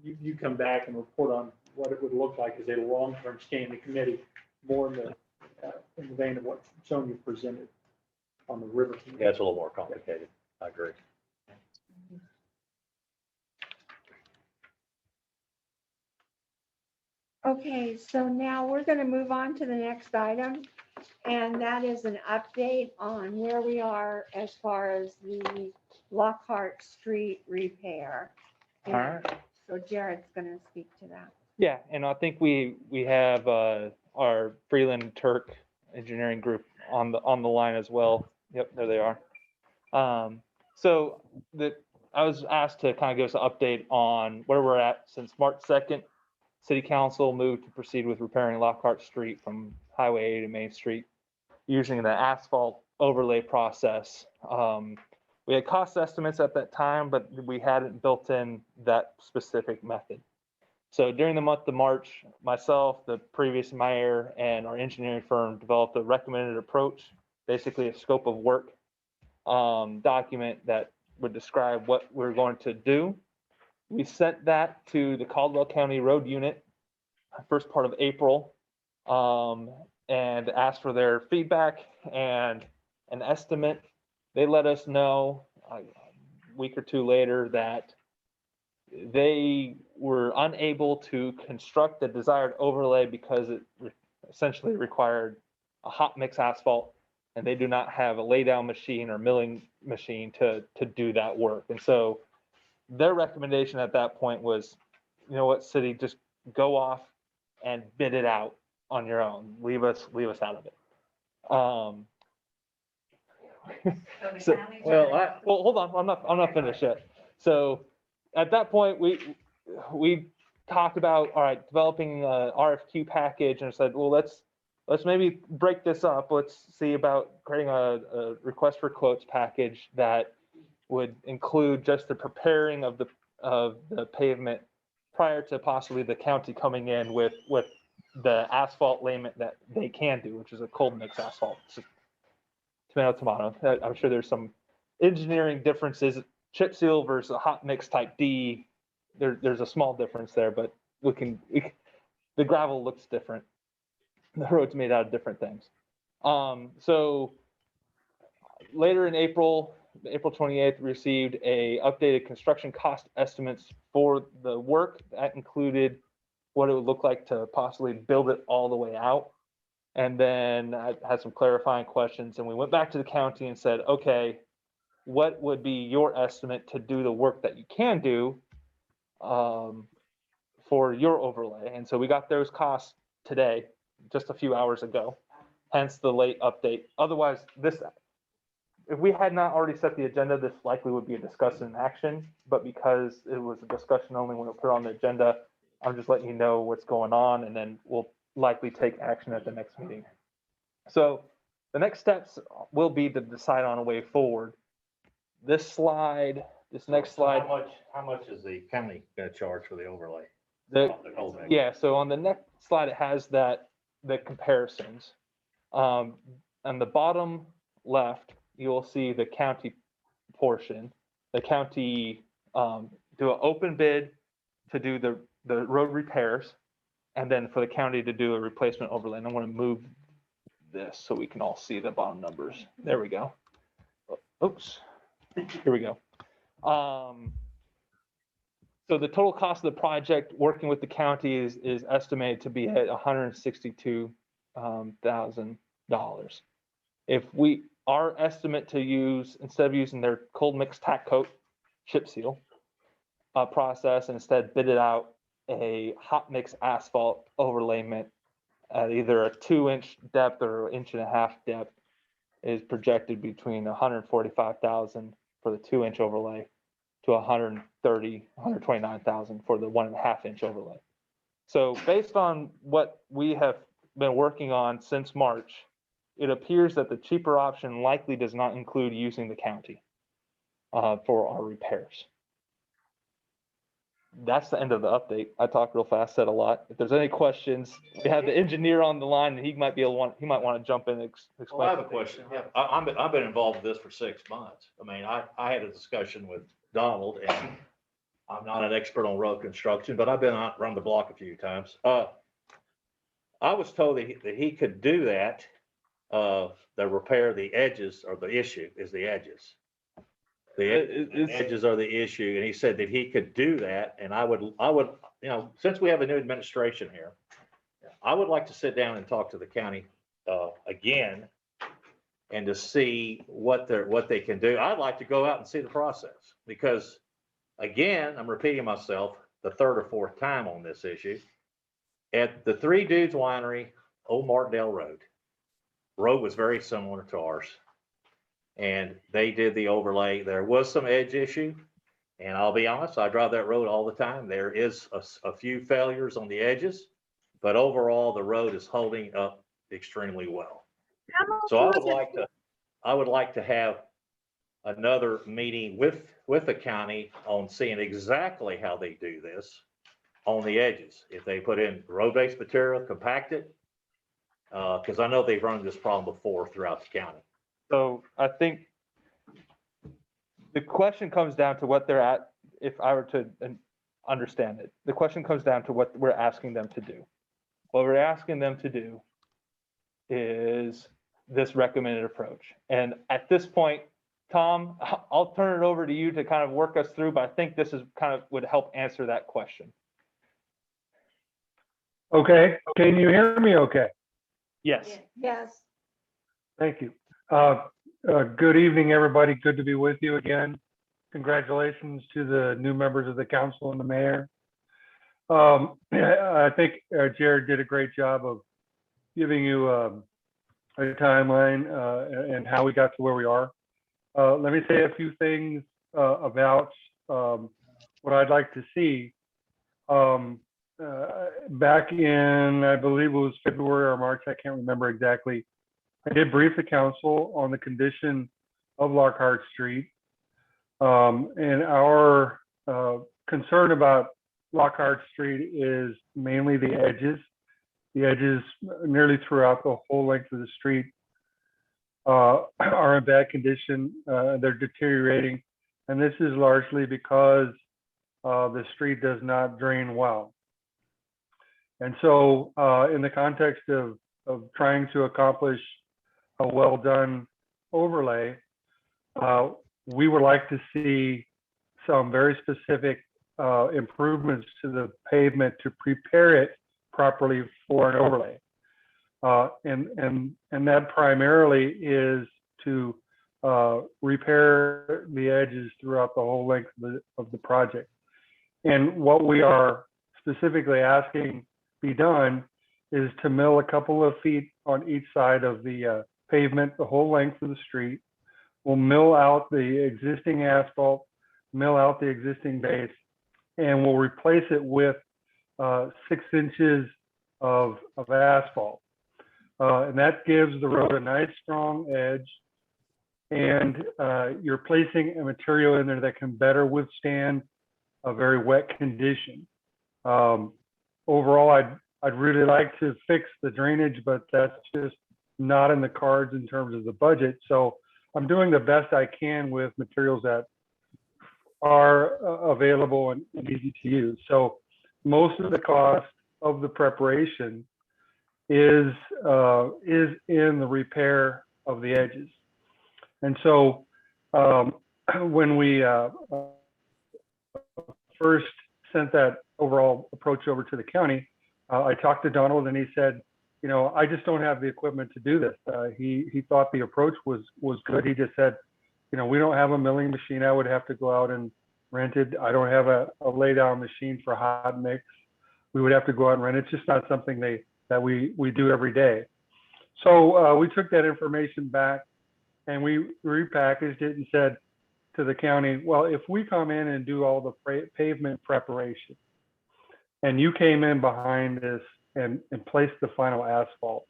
you come back and report on what it would look like as a long-term standing committee, more in the vein of what Sonia presented on the river. Yeah, it's a little more complicated. I agree. Okay, so now we're gonna move on to the next item, and that is an update on where we are as far as the Lockhart Street repair. All right. So Jared's gonna speak to that. Yeah, and I think we have our Freeland Turk Engineering Group on the line as well. Yep, there they are. So I was asked to kind of give us an update on where we're at since March 2nd. City Council moved to proceed with repairing Lockhart Street from Highway 80 to Main Street using the asphalt overlay process. We had cost estimates at that time, but we hadn't built in that specific method. So during the month of March, myself, the previous mayor, and our engineering firm developed a recommended approach, basically a scope of work document that would describe what we're going to do. We sent that to the Caldwell County Road Unit first part of April and asked for their feedback and an estimate. They let us know a week or two later that they were unable to construct the desired overlay because it essentially required a hot mix asphalt, and they do not have a laydown machine or milling machine to do that work. And so their recommendation at that point was, you know what, city, just go off and bid it out on your own. Leave us out of it. So- Well, Well, hold on, I'm not finished yet. So at that point, we talked about, all right, developing a RFQ package and said, well, let's maybe break this up. Let's see about creating a request for quotes package that would include just the preparing of the pavement prior to possibly the county coming in with the asphalt layment that they can do, which is a cold mix asphalt. It's just tomato. I'm sure there's some engineering differences. Chip seal versus a hot mix type D. There's a small difference there, but the gravel looks different. The road's made out of different things. So later in April 28th, we received a updated construction cost estimates for the work that included what it would look like to possibly build it all the way out. And then I had some clarifying questions, and we went back to the county and said, okay, what would be your estimate to do the work that you can do for your overlay? And so we got those costs today, just a few hours ago, hence the late update. Otherwise, if we had not already set the agenda, this likely would be a discussion in action, but because it was a discussion only when we put it on the agenda, I'm just letting you know what's going on, and then we'll likely take action at the next meeting. So the next steps will be to decide on a way forward. This next slide, How much is the county gonna charge for the overlay? the, The whole thing? yeah, so on the next slide, it has the comparisons. On the bottom left, you'll see the county portion. The county do an open bid to do the road repairs, and then for the county to do a replacement overlay. And I'm going to move this so we can all see the bottom numbers. There we go. Oops. Here we go. So the total cost of the project working with the county is estimated to be at $162,000. If our estimate to use, instead of using their cold mix tack coat chip seal process, instead bid it out a hot mix asphalt overlayment at either a 2-inch depth or 1.5 inch depth, is projected between $145,000 for the 2-inch overlay to $129,000 for the 1.5 inch overlay. So based on what we have been working on since March, it appears that the cheaper option likely does not include using the county for our repairs. That's the end of the update. I talked real fast, said a lot. If there's any questions, we have the engineer on the line, and he might want to jump in and explain. Well, I have a question. Yeah, I've been involved with this for 6 months. I mean, I had a discussion with Donald, and I'm not an expert on road construction, but I've been around the block a few times. I was told that he could do that, the repair the edges, or the issue is the edges. The edges are the issue, and he said that he could do that, and I would, since we have a new administration here, I would like to sit down and talk to the county again, and to see what they can do. I'd like to go out and see the process, because again, I'm repeating myself the 3rd or 4th time on this issue. At the Three Dudes Winery, Old Martindale Road was very similar to ours. And they did the overlay. There was some edge issue. And I'll be honest, I drive that road all the time. There is a few failures on the edges, but overall the road is holding up extremely well. So I would like to have another meeting with the county on seeing exactly how they do this on the edges. If they put in road-based material, compact it, because I know they've run this problem before throughout the county. So I think the question comes down to what they're at. If I were to understand it, the question comes down to what we're asking them to do. What we're asking them to do is this recommended approach. And at this point, Tom, I'll turn it over to you to kind of work us through, but I think this is kind of would help answer that question. Okay, can you hear me okay? Yes. Yes. Thank you. Good evening, everybody. Good to be with you again. Congratulations to the new members of the council and the mayor. I think Jared did a great job of giving you a timeline and how we got to where we are. Let me say a few things about what I'd like to see. Back in, I believe it was February or March, I can't remember exactly, I did brief the council on the condition of Lockhart Street. And our concern about Lockhart Street is mainly the edges. The edges nearly throughout the whole length of the street are in bad condition. They're deteriorating. And this is largely because the street does not drain well. And so in the context of trying to accomplish a well-done overlay, we would like to see some very specific improvements to the pavement to prepare it properly for an overlay. And that primarily is to repair the edges throughout the whole length of the project. And what we are specifically asking be done is to mill a couple of feet on each side of the pavement, the whole length of the street, we'll mill out the existing asphalt, mill out the existing base, and we'll replace it with 6 inches of asphalt. And that gives the road a nice strong edge. And you're placing a material in there that can better withstand a very wet condition. Overall, I'd really like to fix the drainage, but that's just not in the cards in terms of the budget. So I'm doing the best I can with materials that are available and easy to use. So most of the cost of the preparation is in the repair of the edges. And so when we first sent that overall approach over to the county, I talked to Donald and he said, you know, I just don't have the equipment to do this. He thought the approach was good. He just said, you know, we don't have a milling machine. I would have to go out and rent it. I don't have a lay down machine for hot mix. We would have to go out and rent it. It's just not something that we do every day. So we took that information back and we repackaged it and said to the county, well, if we come in and do all the pavement preparation and you came in behind us and placed the final asphalt,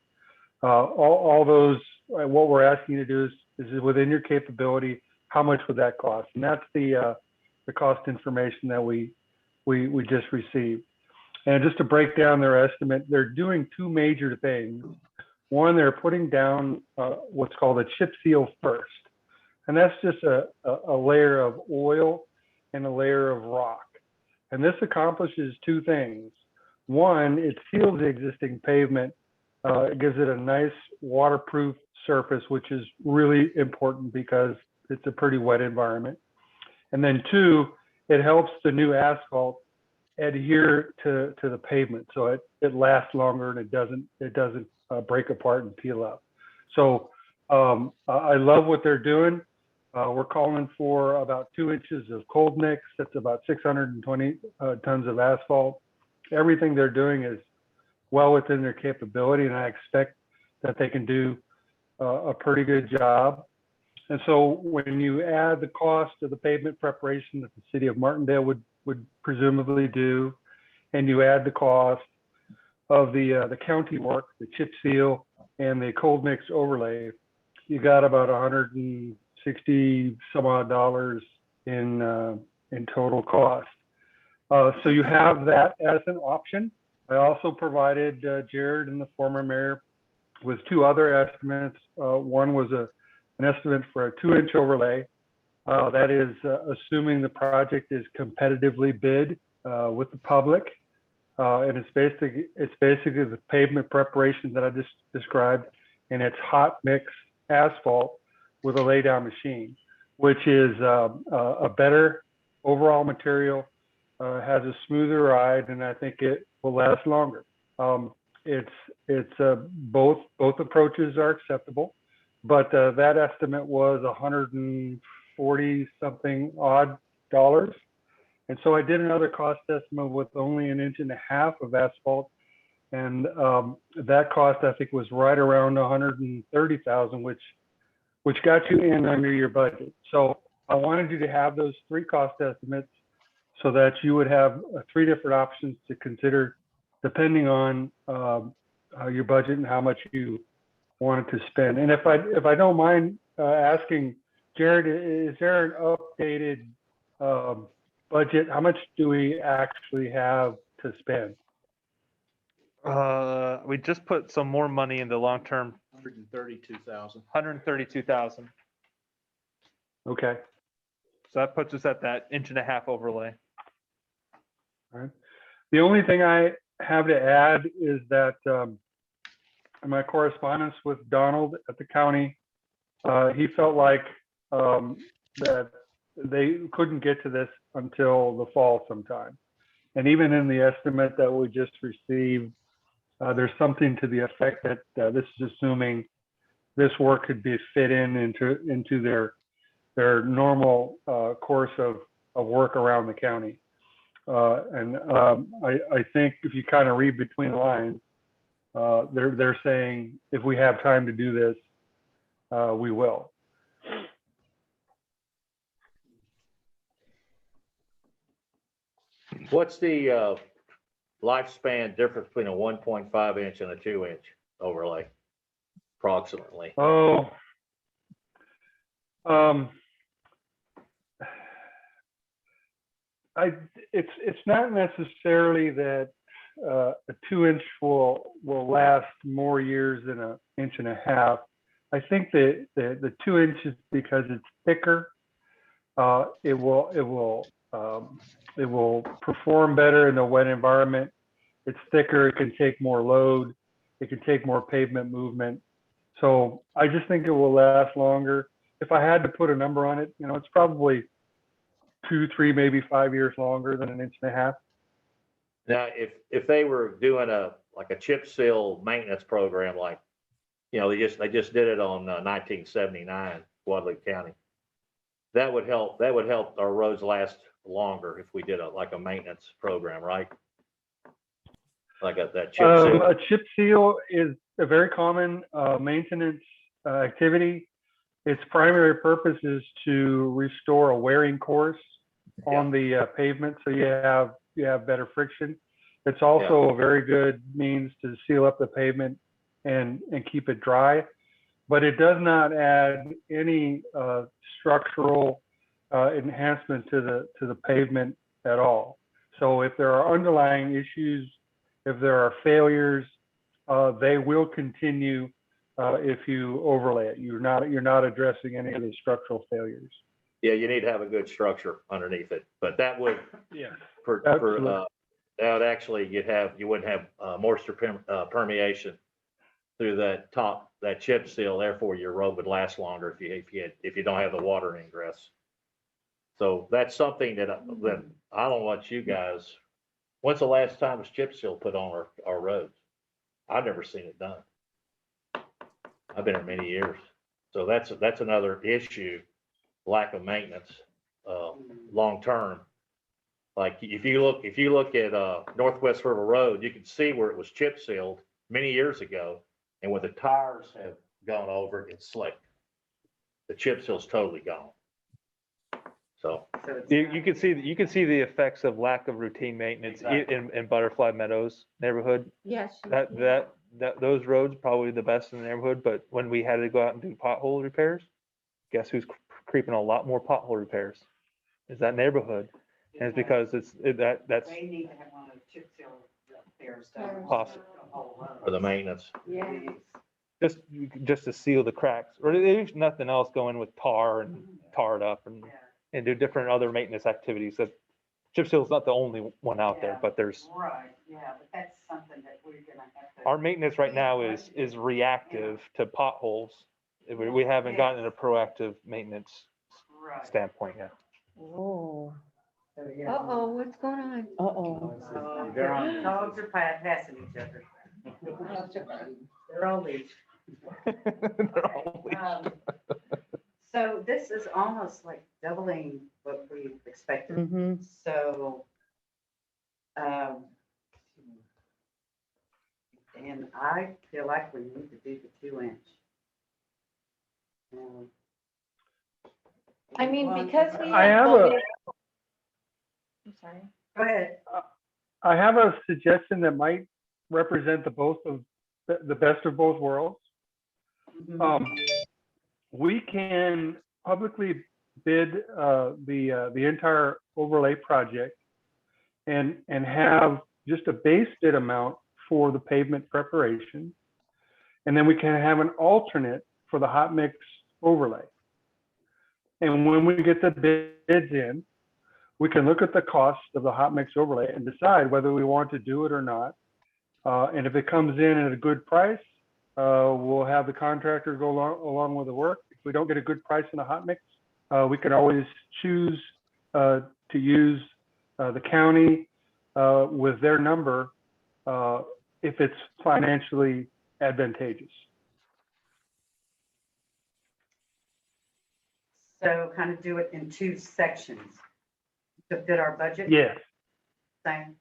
all those, what we're asking you to do is within your capability, how much would that cost? And that's the cost information that we just received. And just to break down their estimate, they're doing 2 major things. One, they're putting down what's called a chip seal first. And that's just a layer of oil and a layer of rock. And this accomplishes 2 things. One, it seals the existing pavement. It gives it a nice waterproof surface, which is really important because it's a pretty wet environment. And then 2, it helps the new asphalt adhere to the pavement, so it lasts longer and it doesn't break apart and peel up. So I love what they're doing. We're calling for about 2 inches of cold mix. That's about 620 tons of asphalt. Everything they're doing is well within their capability, and I expect that they can do a pretty good job. And so when you add the cost of the pavement preparation that the city of Martindale would presumably do, and you add the cost of the county work, the chip seal and the cold mix overlay, you got about $160 some odd dollars in total cost. So you have that as an option. I also provided Jared and the former mayor with 2 other estimates. One was an estimate for a 2-inch overlay. That is assuming the project is competitively bid with the public. And it's basically the pavement preparation that I just described, and it's hot mix asphalt with a laydown machine, which is a better overall material, has a smoother ride, and I think it will last longer. Both approaches are acceptable, but that estimate was 140 something odd dollars. And so I did another cost estimate with only 1.5 inches of asphalt. And that cost, I think, was right around 130,000, which got you in under your budget. So I wanted you to have those 3 cost estimates so that you would have 3 different options to consider depending on your budget and how much you wanted to spend. And if I don't mind asking, Jared, is there an updated budget? How much do we actually have to spend? We just put some more money into long-term. 132,000. 132,000. Okay. So that puts us at that 1.5 inch overlay. All right. The only thing I have to add is that in my correspondence with Donald at the county, he felt like that they couldn't get to this until the fall sometime. And even in the estimate that we just received, there's something to the effect that this is assuming this work could be fit into their normal course of work around the county. And I think if you kind of read between the lines, they're saying if we have time to do this, we will. What's the lifespan difference between a 1.5 inch and a 2 inch overlay approximately? Oh, it's not necessarily that a 2 inch will last more years than an inch and a half. I think that the 2 inches, because it's thicker, it will perform better in the wet environment. It's thicker, it can take more load, it can take more pavement movement. So I just think it will last longer. If I had to put a number on it, it's probably 2, 3, maybe 5 years longer than an inch and a half. Now, if they were doing a chip seal maintenance program, like, they just did it on 1979, Guadalupe County. That would help our roads last longer if we did a maintenance program, right? Like that chip seal. A chip seal is a very common maintenance activity. Its primary purpose is to restore a wearing course on the pavement, so you have better friction. It's also a very good means to seal up the pavement and keep it dry, but it does not add any structural enhancement to the pavement at all. So if there are underlying issues, if there are failures, they will continue if you overlay it. You're not addressing any of the structural failures. Yeah, you need to have a good structure underneath it, but that would, Absolutely. that would actually, you wouldn't have moisture permeation through that chip seal. Therefore, your road would last longer if you don't have the water ingress. So that's something that I don't want you guys. When's the last time was chip seal put on our roads? I've never seen it done. I've been here many years, so that's another issue. Lack of maintenance, long term. Like if you look at Northwest River Road, you can see where it was chip sealed many years ago, and when the tires have gone over, it's slick. The chip seal's totally gone. So You can see the effects of lack of routine maintenance in Butterfly Meadows neighborhood. Yes. Those roads probably the best in the neighborhood, but when we had to go out and do pothole repairs, guess who's creeping a lot more pothole repairs? Is that neighborhood. And it's because that's They need to have one of those chip seal repairs done. Possible. for the maintenance. Yeah. just to seal the cracks, or there's nothing else, go in with tar and tar it up and do different other maintenance activities. That chip seal is not the only one out there, but there's Right, yeah, but that's something that we're gonna have to. our maintenance right now is reactive to potholes. We haven't gotten a proactive maintenance Right. standpoint yet. Oh, So, yeah. Uh-oh, what's going on? uh-oh. They're on. Dogs are passing each other. They're all leashed. They're all leashed. So this is almost like doubling what we expected. Mm-hmm. So, and I feel like we need to do the 2 inch. I mean, because we. I have voted- I'm sorry. Go ahead. I have a suggestion that might represent the best of both worlds. We can publicly bid the entire overlay project and have just a base bid amount for the pavement preparation. And then we can have an alternate for the hot mix overlay. And when we get the bids in, we can look at the cost of the hot mix overlay and decide whether we want to do it or not. And if it comes in at a good price, we'll have the contractor go along with the work. If we don't get a good price in the hot mix, we can always choose to use the county with their number if it's financially advantageous. So kind of do it in 2 sections to fit our budget. Yes. Same.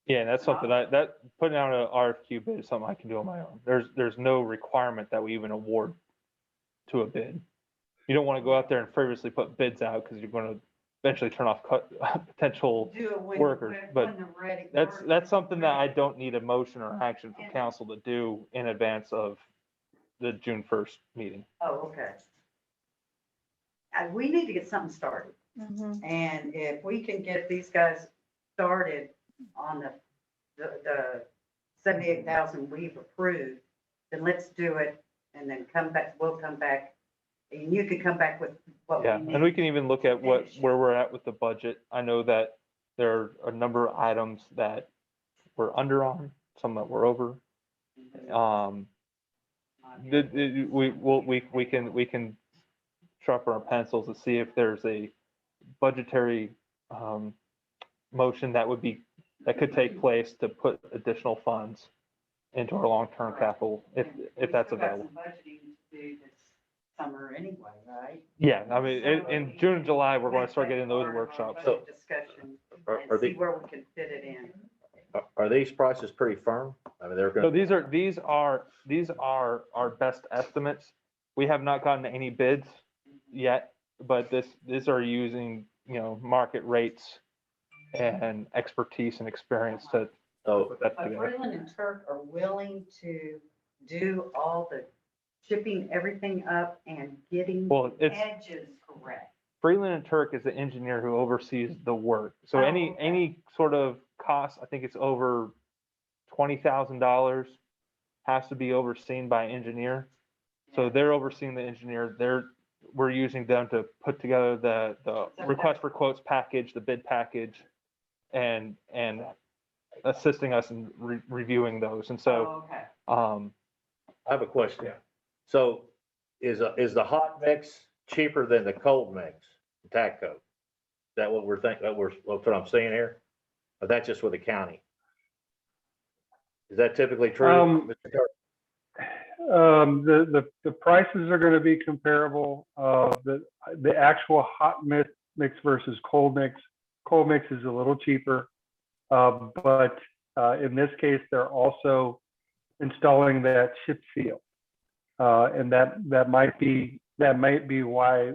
Yeah, and that's something that putting out an RFQ bid is something I can do on my own. There's no requirement that we even award to a bid. You don't want to go out there and frivolously put bids out because you're going to eventually turn off potential Do it when, workers, when but they're ready. that's something that I don't need a motion or action from council to do in advance of the June 1st meeting. Oh, okay. We need to get something started. Mhm. And if we can get these guys started on the 78,000 we've approved, then let's do it and then come back, we'll come back. And you can come back with what we Yeah, need. and we can even look at where we're at with the budget. I know that there are a number of items that we're under on, some that we're over. We can sharpen our pencils to see if there's a budgetary motion that could take place to put additional funds into our long-term capital, if that's We still got available. some budgeting to do this summer anyway, right? Yeah, I mean, in June and July, we're going to start getting those workshops. So discussion Are and see the- where we can fit it in. Are these prices pretty firm? I mean, they're So gonna, these are our best estimates. We have not gotten any bids yet, but these are using, market rates and expertise and experience to so, put that But together. Freeland and Turk are willing to do all the chipping everything up and getting Well, it's edges correct. Freeland and Turk is the engineer who oversees the work. So Oh, any okay. sort of cost, I think it's over $20,000, has to be overseen by an engineer. So they're overseeing the engineer. We're using them to put together the request for quotes package, the bid package, and assisting us in reviewing those. And so, Oh, okay. I have a question. So is the hot mix cheaper than the cold mix, TACCO? Is that what we're thinking, that's what I'm seeing here? Or that's just with the county? Is that typically true? Um, Mr. Kirk? The prices are gonna be comparable. The actual hot mix versus cold mix is a little cheaper. But in this case, they're also installing that chip seal. And that might be why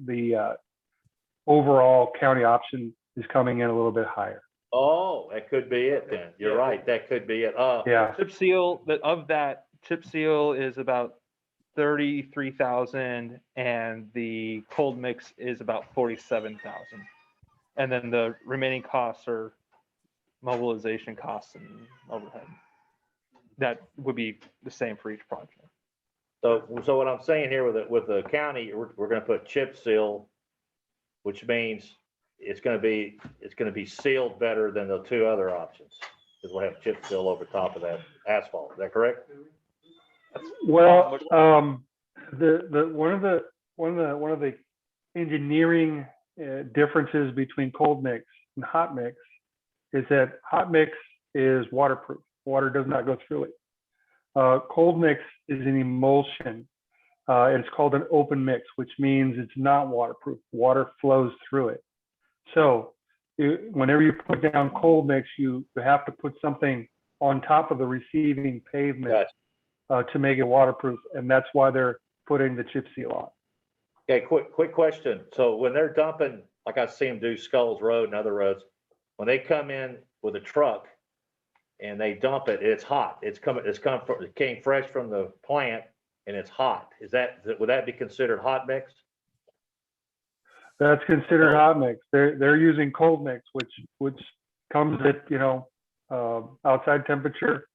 the overall county option is coming in a little bit higher. Oh, that could be it then. You're right. That could be it. Yeah. chip seal, chip seal is about 33,000 and the cold mix is about 47,000. And then the remaining costs are mobilization costs and overhead. That would be the same for each project. So what I'm saying here with the county, we're gonna put chip seal, which means it's gonna be sealed better than the two other options. Because we'll have chip seal over top of that asphalt. Is that correct? Well, one of the engineering differences between cold mix and hot mix is that hot mix is waterproof. Water does not go through it. Cold mix is an emulsion. It's called an open mix, which means it's not waterproof. Water flows through it. So whenever you put down cold mix, you have to put something on top of the receiving pavement to make it waterproof, and that's why they're putting the chip seal on. Okay, quick question. So when they're dumping, like I see them do Skulls Road and other roads, when they come in with a truck and they dump it, it's hot. It came fresh from the plant and it's hot. Would that be considered hot mix? That's considered hot mix. They're using cold mix, which comes at outside temperature.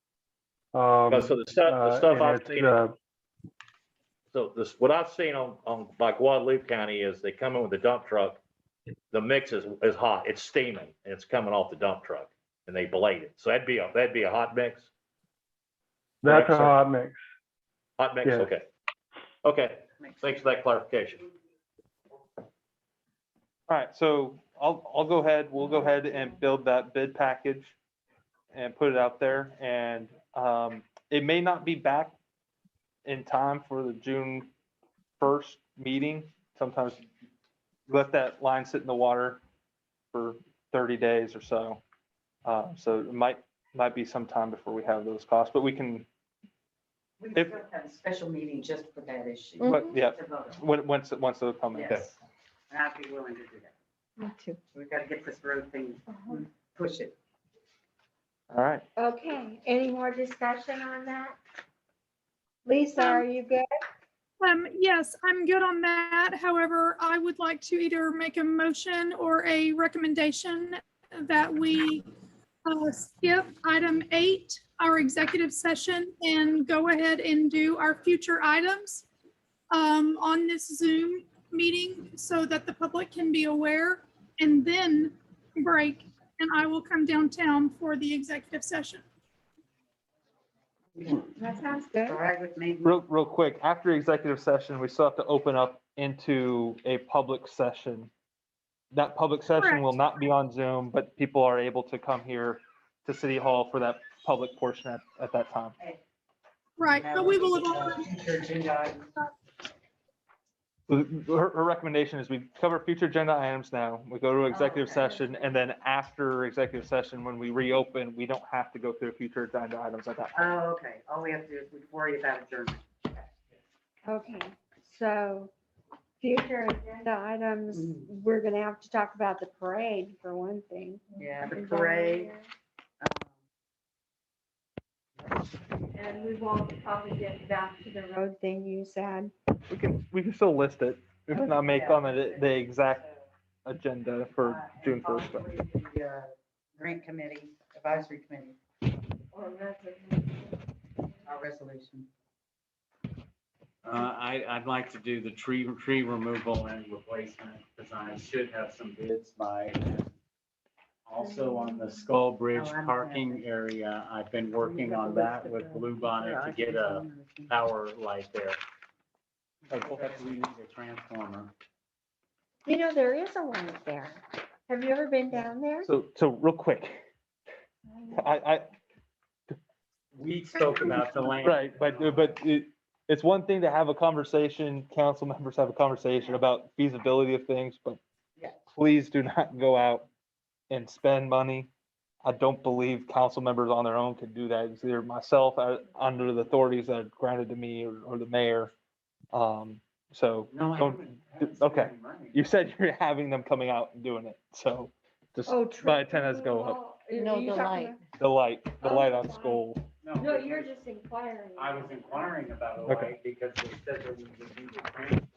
So the stuff and I've it's, seen, what I've seen on like Guadalupe County is they come in with a dump truck, the mix is hot, it's steaming, and it's coming off the dump truck, and they blade it. So that'd be a hot mix? That's Correct, a sir? hot mix. Hot mix, Yeah. okay. Okay, thanks for that clarification. All right, so we'll go ahead and build that bid package and put it out there. And it may not be back in time for the June 1st meeting. Sometimes let that line sit in the water for 30 days or so. So it might be some time before we have those costs, but we can, We can still have a special meeting just for that issue. but yeah, To vote on. once they'll come in. Yes, and I'd be willing to do that. Me too. We gotta get this road thing, push it. All right. Okay, any more discussion on that? Lisa, are you good? Yes, I'm good on that. However, I would like to either make a motion or a recommendation that we skip item 8, our executive session, and go ahead and do our future items on this Zoom meeting so that the public can be aware, and then break, and I will come downtown for the executive session. That sounds good. All right with me? Real quick, after executive session, we still have to open up into a public session. That public session will not be on Zoom, but people are able to come here to City Hall for that public portion at that time. Right, but we will have already. Future agenda items. Her recommendation is we cover future agenda items now, we go to executive okay. session, and then after executive session, when we reopen, we don't have to go through future agenda items at that point. Oh, okay. All we have to do is we worry about adjournment. Okay, so future agenda items, we're gonna have to talk about the parade for one thing. Yeah, the Is that on parade. there? And we won't probably get back to the road thing you said. We can still list it, we may not make on the exact agenda for June 1st. but- The grant committee, advisory committee, our resolution. I'd like to do the tree removal and replacement, because I should have some bids by. Also on the Skull Bridge parking area, I've been working on that with Blue Bonnet to get a power light there. We need a transformer. You know, there is a light there. Have you ever been down there? So real quick, We spoke about the land. right, but it's one thing to have a conversation, council members have a conversation about feasibility of things, but Yeah. please do not go out and spend money. I don't believe council members on their own can do that. It's either myself under the authorities that are granted to me or the mayor. So No, I don't, haven't okay. spent money. You said you're having them coming out and doing it, so just Oh, my antennas go up. No, the light. The light on Skull. No, you're just inquiring. I was inquiring about a Okay. light because they said that we would need a transformer in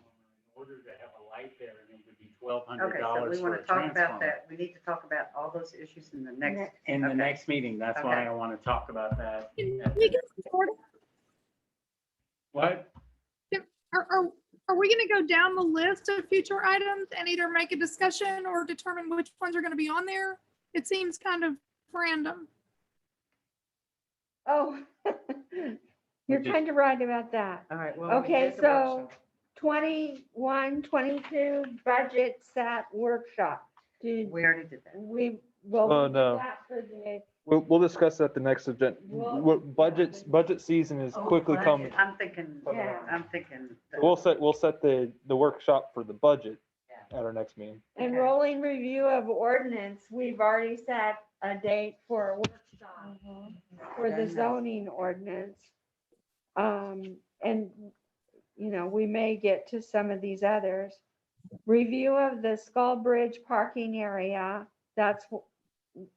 order to have a light there, and it would be $1,200 Okay, so we for want a to talk about transformer. that. We need to talk about all those issues in the next. In the okay. next meeting, that's why Okay. I want to talk about that. Can at we the- get started? What? Are we gonna go down the list of future items and either make a discussion or determine which ones are gonna be on there? It seems kind of random. Oh, you're kind of right about that. All right, well. Okay, here's the so workshop. 21, 22 budget set workshop. Did We already did that. we, well, Oh, we did no. that for the, We'll discuss that the next agenda. What budget season is Oh, quickly budget. coming. I'm thinking, Yeah. I'm thinking. that- We'll set the workshop for the budget Yeah. at our next meeting. and Okay. rolling review of ordinance, we've already set a date for a workshop for the zoning ordinance. And, you know, we may get to some of these others. Review of the Skull Bridge parking area, that's, I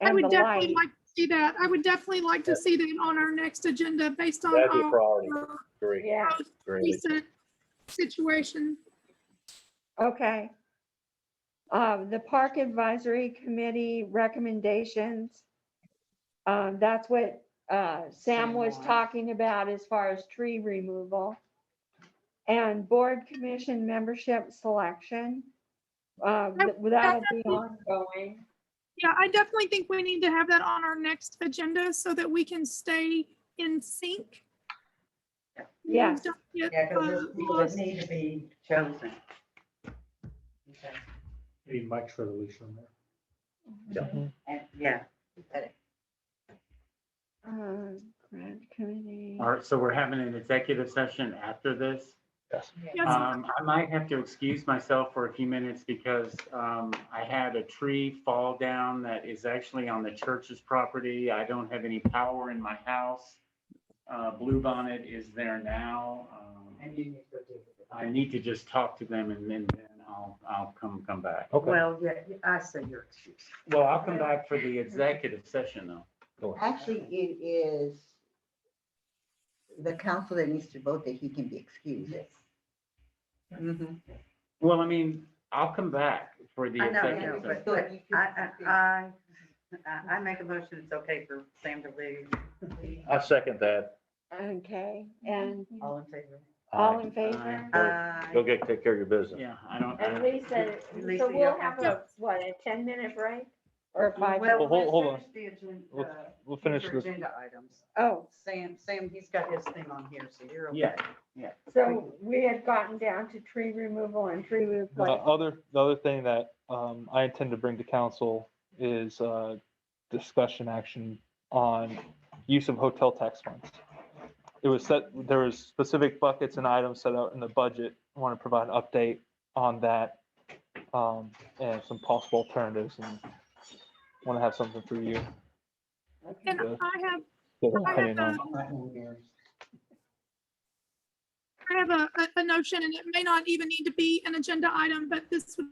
and the would definitely light. like to see that. I would definitely like to see that on our next agenda based on That'd be a priority. our Agree. Yeah, most Agree. recent situation. okay. The Park Advisory Committee recommendations. That's what Sam was talking about as far as tree removal. And Board Commission membership selection. That'll be ongoing. Yeah, I definitely think we need to have that on our next agenda so that we can stay in sync. Yes. Don't get, Yeah, because there's people that lost. need to be chosen. Okay. Need Mike's resolution there. And, yeah. Grant committee. All right, so we're having an executive session after this. Yes, I might have to excuse myself for a few minutes because I had a tree fall down that is actually on the church's property. I don't have any power in my house. Blue Bonnet is there now. And you need to go do it. I need to just talk to them and then I'll come back. Okay. Well, yeah, I say your excuse. Well, I'll come back for the executive session though. Actually, it is the council that needs to vote that he can be excused. Mhm. Well, I mean, I'll come back for the I know, executive session. but I make a motion, it's okay for Sam to leave. I second that. Okay, and All in favor? all in favor? Go take care of your business. Yeah, I don't. And Lisa, Lisa, so you we'll don't have have a, what, a 10-minute break? Or a 5? Well, Well, hold let's on. finish the agenda. We'll finish future this. agenda items. Oh, Sam, he's got his thing on here, so you're okay. Yeah. so we had gotten down to tree removal and tree The replacement. other thing that I intend to bring to council is discussion action on use of hotel tax funds. It was set, there was specific buckets and items set out in the budget. I want to provide an update on that and some possible alternatives, and want to have something for you. And to I have get an I have opinion on. I have a notion, and it may not even need to be an agenda item, but this would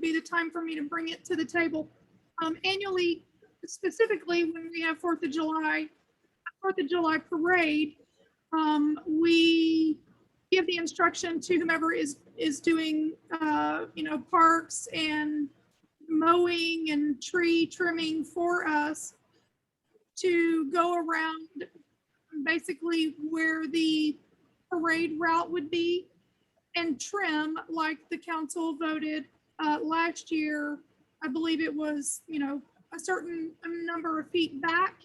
be the time for me to bring it to the table. Annually, specifically when we have 4th of July parade, we give the instruction to whomever is doing, parks and mowing and tree trimming for us to go around basically where the parade route would be and trim like the council voted last year. I believe it was, a certain number of feet back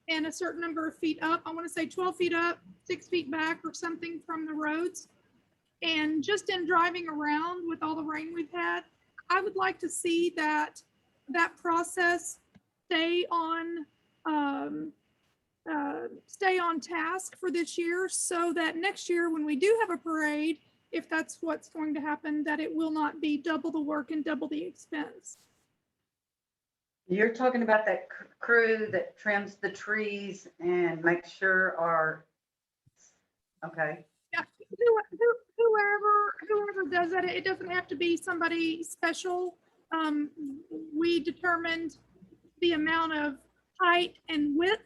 and a certain number of feet up. I want to say 12 feet up, 6 feet back or something from the roads. And just in driving around with all the rain we've had, I would like to see that process stay on task for this year, so that next year when we do have a parade, if that's what's going to happen, that it will not be double the work and double the expense. You're talking about that crew that trims the trees and makes sure okay. Yeah, whoever does that, it doesn't have to be somebody special. We determined the amount of height and width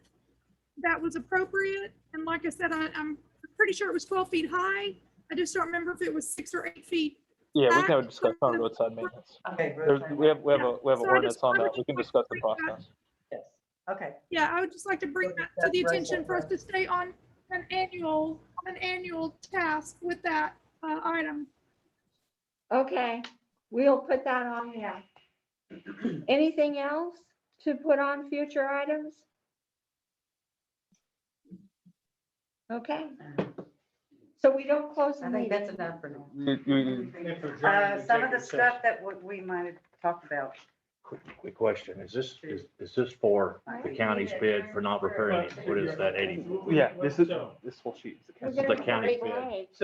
that was appropriate. And like I said, I'm pretty sure it was 12 feet high. I just don't remember if it was 6 or 8 feet. Yeah, we can have a discussion on roadside maintenance. Okay. We have an So ordinance on that. We can discuss the bring that- process. Yes, okay. Yeah, I would just like to bring that to the attention for us to stay on an annual task with that item. Okay, we'll put that on there. Anything else to put on future items? Okay, so we don't close the I think meeting. that's enough for now. Some Some of the stuff that we might have talked about. Quick question. Is this for the county's bid for not repairing it? What is that 80? Yeah, this whole sheet. We're This is gonna the county's break bid. legs.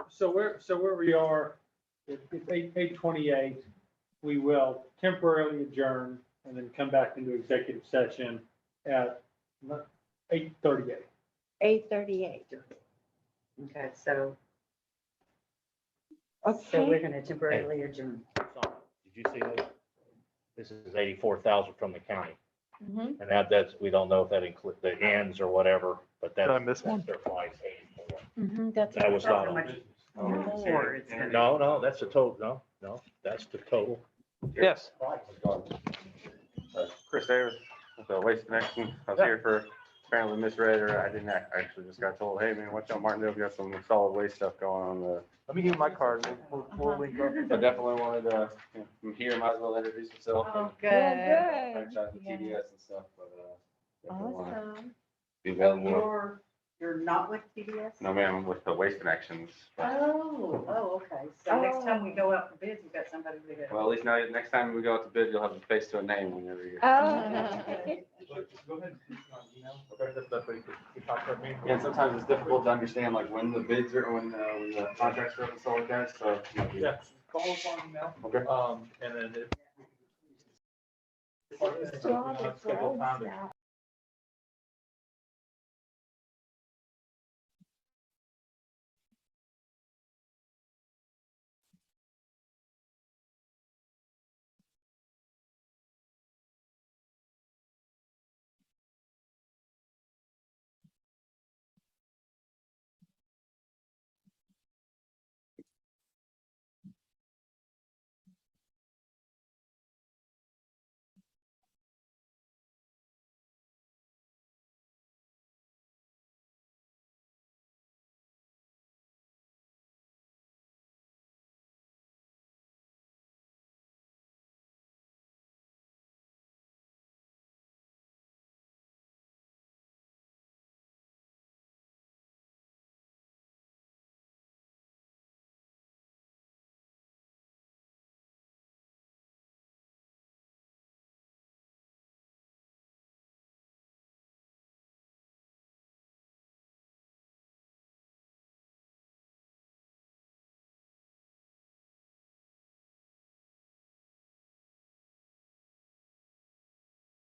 So where we are, it's 8:28. We will temporarily adjourn and then come back into executive session at 8:38. 8:38. Okay, so Okay. we're gonna temporarily adjourn. Did you see that? This is 84,000 from the county. Mhm. And that's, we don't know if that includes the ends or whatever, but that's. Did I miss one? Their price, 84. That's That was not How on. much more it's gonna be. No, that's the total. No, that's the total. Yes. Chris Davis with the Waste Connection. I was here for apparently misread, or I didn't actually just got told, hey man, watch out Martindale, we got some solid waste stuff going on. Let me give you my card. We'll link up. I definitely wanted to, from here, might as well introduce myself. Oh, Well, and good. franchise with TDS and stuff, but definitely wanna Awesome. be available. You're not with TDS? No, ma'am, I'm with the Waste Connections. Okay. So next time we go out for bids, we've got somebody to go. Well, at least now, next time we go out to bid, you'll have a face to a name whenever you. Oh. Go ahead. Okay, that's what you talked about me. Yeah, sometimes it's difficult to understand like when the bids are, when the contracts are and stuff like that, so. Yeah, call us on email. Okay. And then Still have the schedule time to now.